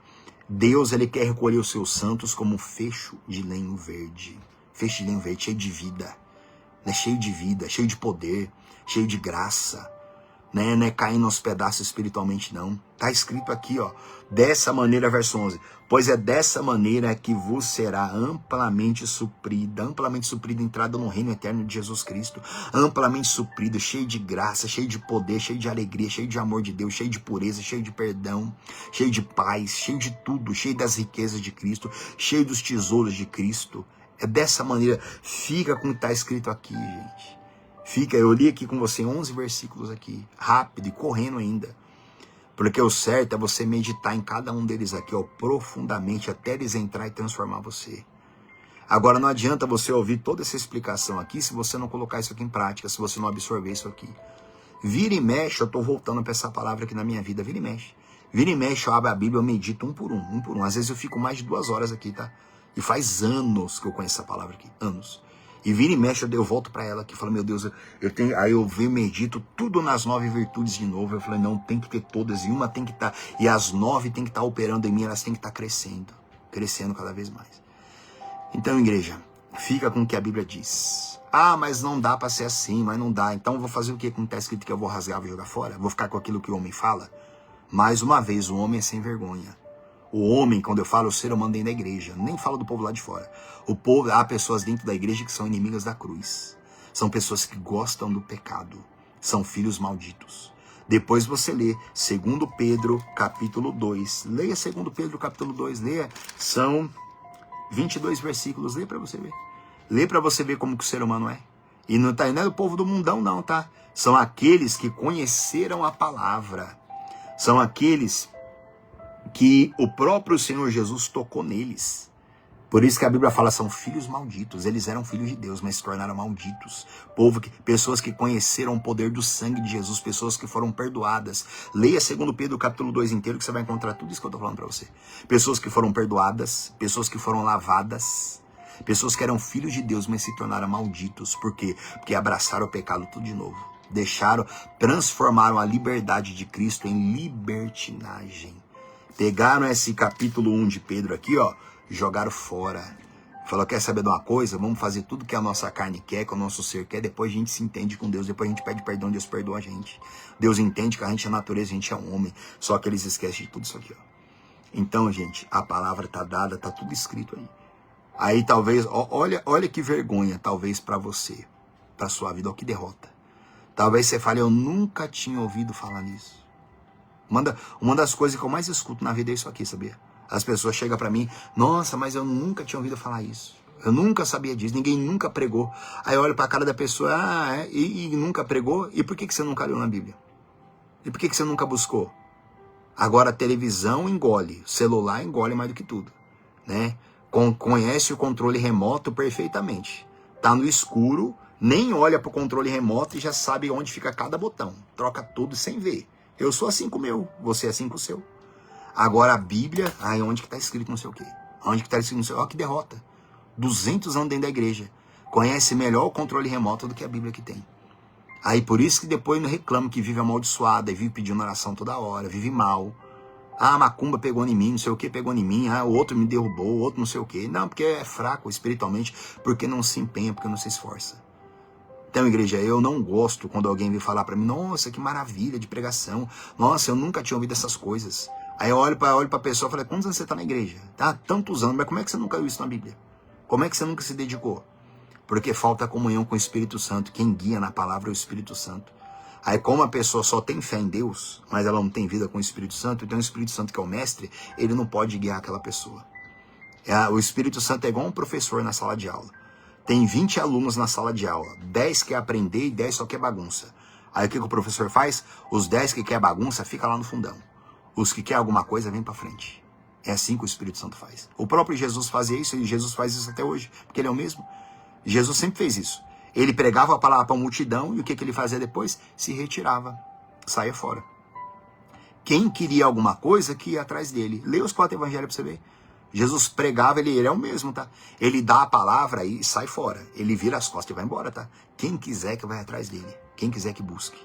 Deus, ele quer recolher os seus santos como um fecho de lenho verde. Feixe de lenho verde, cheio de vida. Né? Cheio de vida, cheio de poder, cheio de graça. né? Não é caindo aos pedaços espiritualmente, não. Tá escrito aqui, ó, dessa maneira, verso 11. Pois é dessa maneira que vos será amplamente suprida a entrada no reino eterno de Jesus Cristo. Amplamente suprida, cheio de graça, cheio de poder, cheio de alegria, cheio de amor de Deus, cheio de pureza, cheio de perdão, cheio de paz, cheio de tudo, cheio das riquezas de Cristo, cheio dos tesouros de Cristo. É dessa maneira, fica com o que está escrito aqui, gente. Fica, eu li aqui com você 11 versículos aqui, rápido e correndo ainda. Porque o certo é você meditar em cada um deles aqui, ó, profundamente, até eles entrar e transformar você. Agora não adianta você ouvir toda essa explicação aqui se você não colocar isso aqui em prática, se você não absorver isso aqui. Vira e mexe, eu estou voltando para essa palavra aqui na minha vida, vira e mexe. Vira e mexe, eu abro a Bíblia, eu medito um por um. Às vezes eu fico mais de 2 horas aqui, tá? E faz anos que eu conheço essa palavra aqui, anos. E vira e mexe, eu volto para ela aqui e falo, meu Deus, aí eu venho, medito tudo nas 9 virtudes de novo. Eu falei, não, tem que ter todas, e uma tem que estar, e as 9 tem que estar operando em mim, elas têm que estar crescendo cada vez mais. Então, igreja, fica com o que a Bíblia diz. Ah, mas não dá para ser assim, mas não dá. Então eu vou fazer o que? Como está escrito que eu vou rasgar, vou jogar fora? Vou ficar com aquilo que o homem fala? Mais uma vez, o homem é sem vergonha. O homem, quando eu falo, o ser humano dentro da igreja, nem falo do povo lá de fora. O povo, há pessoas dentro da igreja que são inimigas da cruz. São pessoas que gostam do pecado. São filhos malditos. Depois você lê 2 Pedro, capítulo 2. Leia 2 Pedro, capítulo 2. Leia. São 22 versículos. Lê para você ver. Lê para você ver como que o ser humano é. E não é o povo do mundão, não, tá? São aqueles que conheceram a palavra. São aqueles que o próprio Senhor Jesus tocou neles. Por isso que a Bíblia fala, são filhos malditos. Eles eram filhos de Deus, mas se tornaram malditos. Pessoas que conheceram o poder do sangue de Jesus, pessoas que foram perdoadas. Leia 2 Pedro capítulo 2 inteiro, que você vai encontrar tudo isso que eu estou falando para você. Pessoas que foram perdoadas, pessoas que foram lavadas, pessoas que eram filhos de Deus, mas se tornaram malditos. Por quê? Porque abraçaram o pecado tudo de novo. Transformaram a liberdade de Cristo em libertinagem. Pegaram esse capítulo 1 de Pedro aqui, ó, jogaram fora. Falou, quer saber de uma coisa? Vamos fazer tudo que a nossa carne quer, que o nosso ser quer, depois a gente se entende com Deus, depois a gente pede perdão, Deus perdoa a gente. Deus entende que a gente é natureza, a gente é um homem, só que eles esquecem de tudo isso aqui, ó. Então, gente, a palavra tá dada, tá tudo escrito aí. Aí talvez, olha que vergonha, talvez para você, para sua vida, ó, que derrota. Talvez você fale, eu nunca tinha ouvido falar nisso. Uma das coisas que eu mais escuto na vida é isso aqui, sabia? As pessoas chegam pra mim, nossa, mas eu nunca tinha ouvido falar isso. Eu nunca sabia disso, ninguém nunca pregou. Aí eu olho pra cara da pessoa, e nunca pregou? E por que você nunca leu na Bíblia? E por que você nunca buscou? Agora a televisão engole, o celular engole mais do que tudo, né? Conhece o controle remoto perfeitamente. Tá no escuro, nem olha pro controle remoto e já sabe onde fica cada botão. Troca tudo sem ver. Eu sou assim com o meu, você é assim com o seu. Agora a Bíblia, onde que está escrito não sei o quê? Onde que está escrito não sei o quê? Olha que derrota. 200 anos dentro da igreja. Conhece melhor o controle remoto do que a Bíblia que tem. Aí por isso que depois não reclama que vive amaldiçoada, e vive pedindo oração toda hora, vive mal. A macumba pegou em mim, não sei o que pegou em mim, o outro me derrubou, o outro não sei o que. Não, porque é fraco espiritualmente, porque não se empenha, porque não se esforça. Então, igreja, eu não gosto quando alguém vem falar para mim, nossa, que maravilha de pregação, nossa, eu nunca tinha ouvido essas coisas. Aí eu olho para a pessoa e falo, quantos anos você está na igreja? Tá, tantos anos, mas como é que você nunca viu isso na Bíblia? Como é que você nunca se dedicou? Porque falta comunhão com o Espírito Santo, quem guia na palavra é o Espírito Santo. Aí como a pessoa só tem fé em Deus, mas ela não tem vida com o Espírito Santo, então o Espírito Santo que é o mestre, ele não pode guiar aquela pessoa. O Espírito Santo é igual um professor na sala de aula. Tem 20 alunos na sala de aula, 10 quer aprender e 10 só quer bagunça. Aí o que o professor faz? Os 10 que quer bagunça, fica lá no fundão. Os que quer alguma coisa, vem para frente. É assim que o Espírito Santo faz. O próprio Jesus fazia isso, e Jesus faz isso até hoje, porque ele é o mesmo. Jesus sempre fez isso. Ele pregava a palavra para a multidão, e o que ele fazia depois? Se retirava, saia fora. Quem queria alguma coisa, que ia atrás dele. Lê os 4 evangelhos para você ver. Jesus pregava, ele é o mesmo, tá? Ele dá a palavra e sai fora. Ele vira as costas e vai embora, tá? Quem quiser que vai atrás dele. Quem quiser que busque.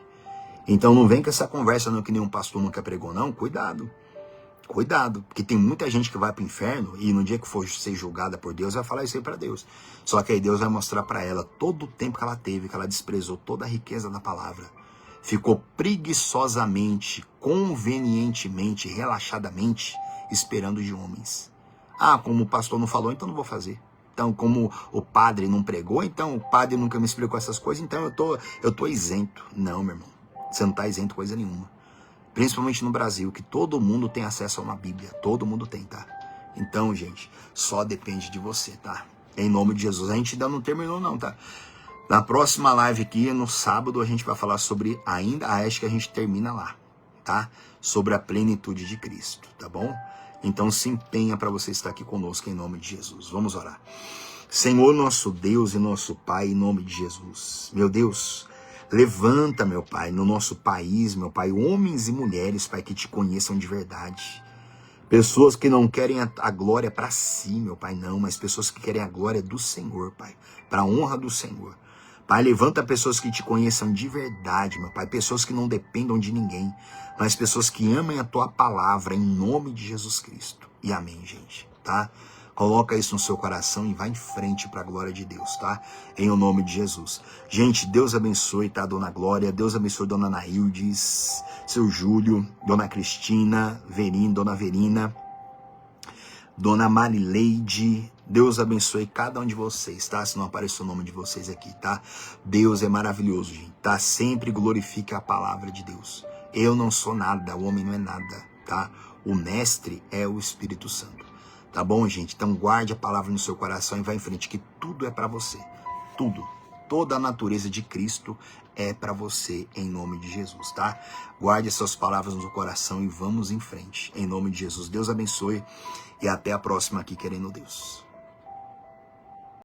Então não vem com essa conversa não, que nenhum pastor nunca pregou, não. Cuidado. Cuidado. Porque tem muita gente que vai para o inferno e no dia que for ser julgada por Deus, vai falar isso aí para Deus. Só que aí Deus vai mostrar para ela todo o tempo que ela teve, que ela desprezou toda a riqueza da palavra. ficou preguiçosamente, convenientemente, relaxadamente, esperando de homens. Ah, como o pastor não falou, então não vou fazer. Então, como o padre não pregou, então o padre nunca me explicou essas coisas, então eu tô isento. Não, meu irmão, você não está isento coisa nenhuma. Principalmente no Brasil, que todo mundo tem acesso a uma Bíblia. Todo mundo tem, tá? Então, gente, só depende de você, tá? Em nome de Jesus. A gente ainda não terminou não, tá? Na próxima live aqui, no sábado, a gente vai falar sobre acho que a gente termina lá, tá? Sobre a plenitude de Cristo, tá bom? Então se empenha para você estar aqui conosco em nome de Jesus. Vamos orar. Senhor, nosso Deus e nosso Pai, em nome de Jesus. Meu Deus, levanta, meu Pai, no nosso país, meu Pai, homens e mulheres, Pai, que te conheçam de verdade. Pessoas que não querem a glória para si, meu Pai, não, mas pessoas que querem a glória do Senhor, Pai, para a honra do Senhor. Pai, levanta pessoas que te conheçam de verdade, meu Pai, pessoas que não dependam de ninguém, mas pessoas que amem a Tua palavra, em nome de Jesus Cristo. E amém, gente, tá? Coloca isso no seu coração e vai em frente para a glória de Deus, tá? Em o nome de Jesus. Gente, Deus abençoe, tá, Dona Glória? Deus abençoe Dona Naildes, seu Júlio, Dona Cristina, Dona Verina, Dona Marileide. Deus abençoe cada um de vocês, tá? Se não apareceu o nome de vocês aqui, tá? Deus é maravilhoso, gente, tá? Sempre glorifique a palavra de Deus. Eu não sou nada, o homem não é nada, tá? O mestre é o Espírito Santo. Tá bom, gente? Então guarde a palavra no seu coração e vá em frente, que tudo é para você. Tudo. Toda a natureza de Cristo é para você, em nome de Jesus, tá? Guarde essas palavras no seu coração e vamos em frente, em nome de Jesus. Deus abençoe e até a próxima aqui, querendo Deus.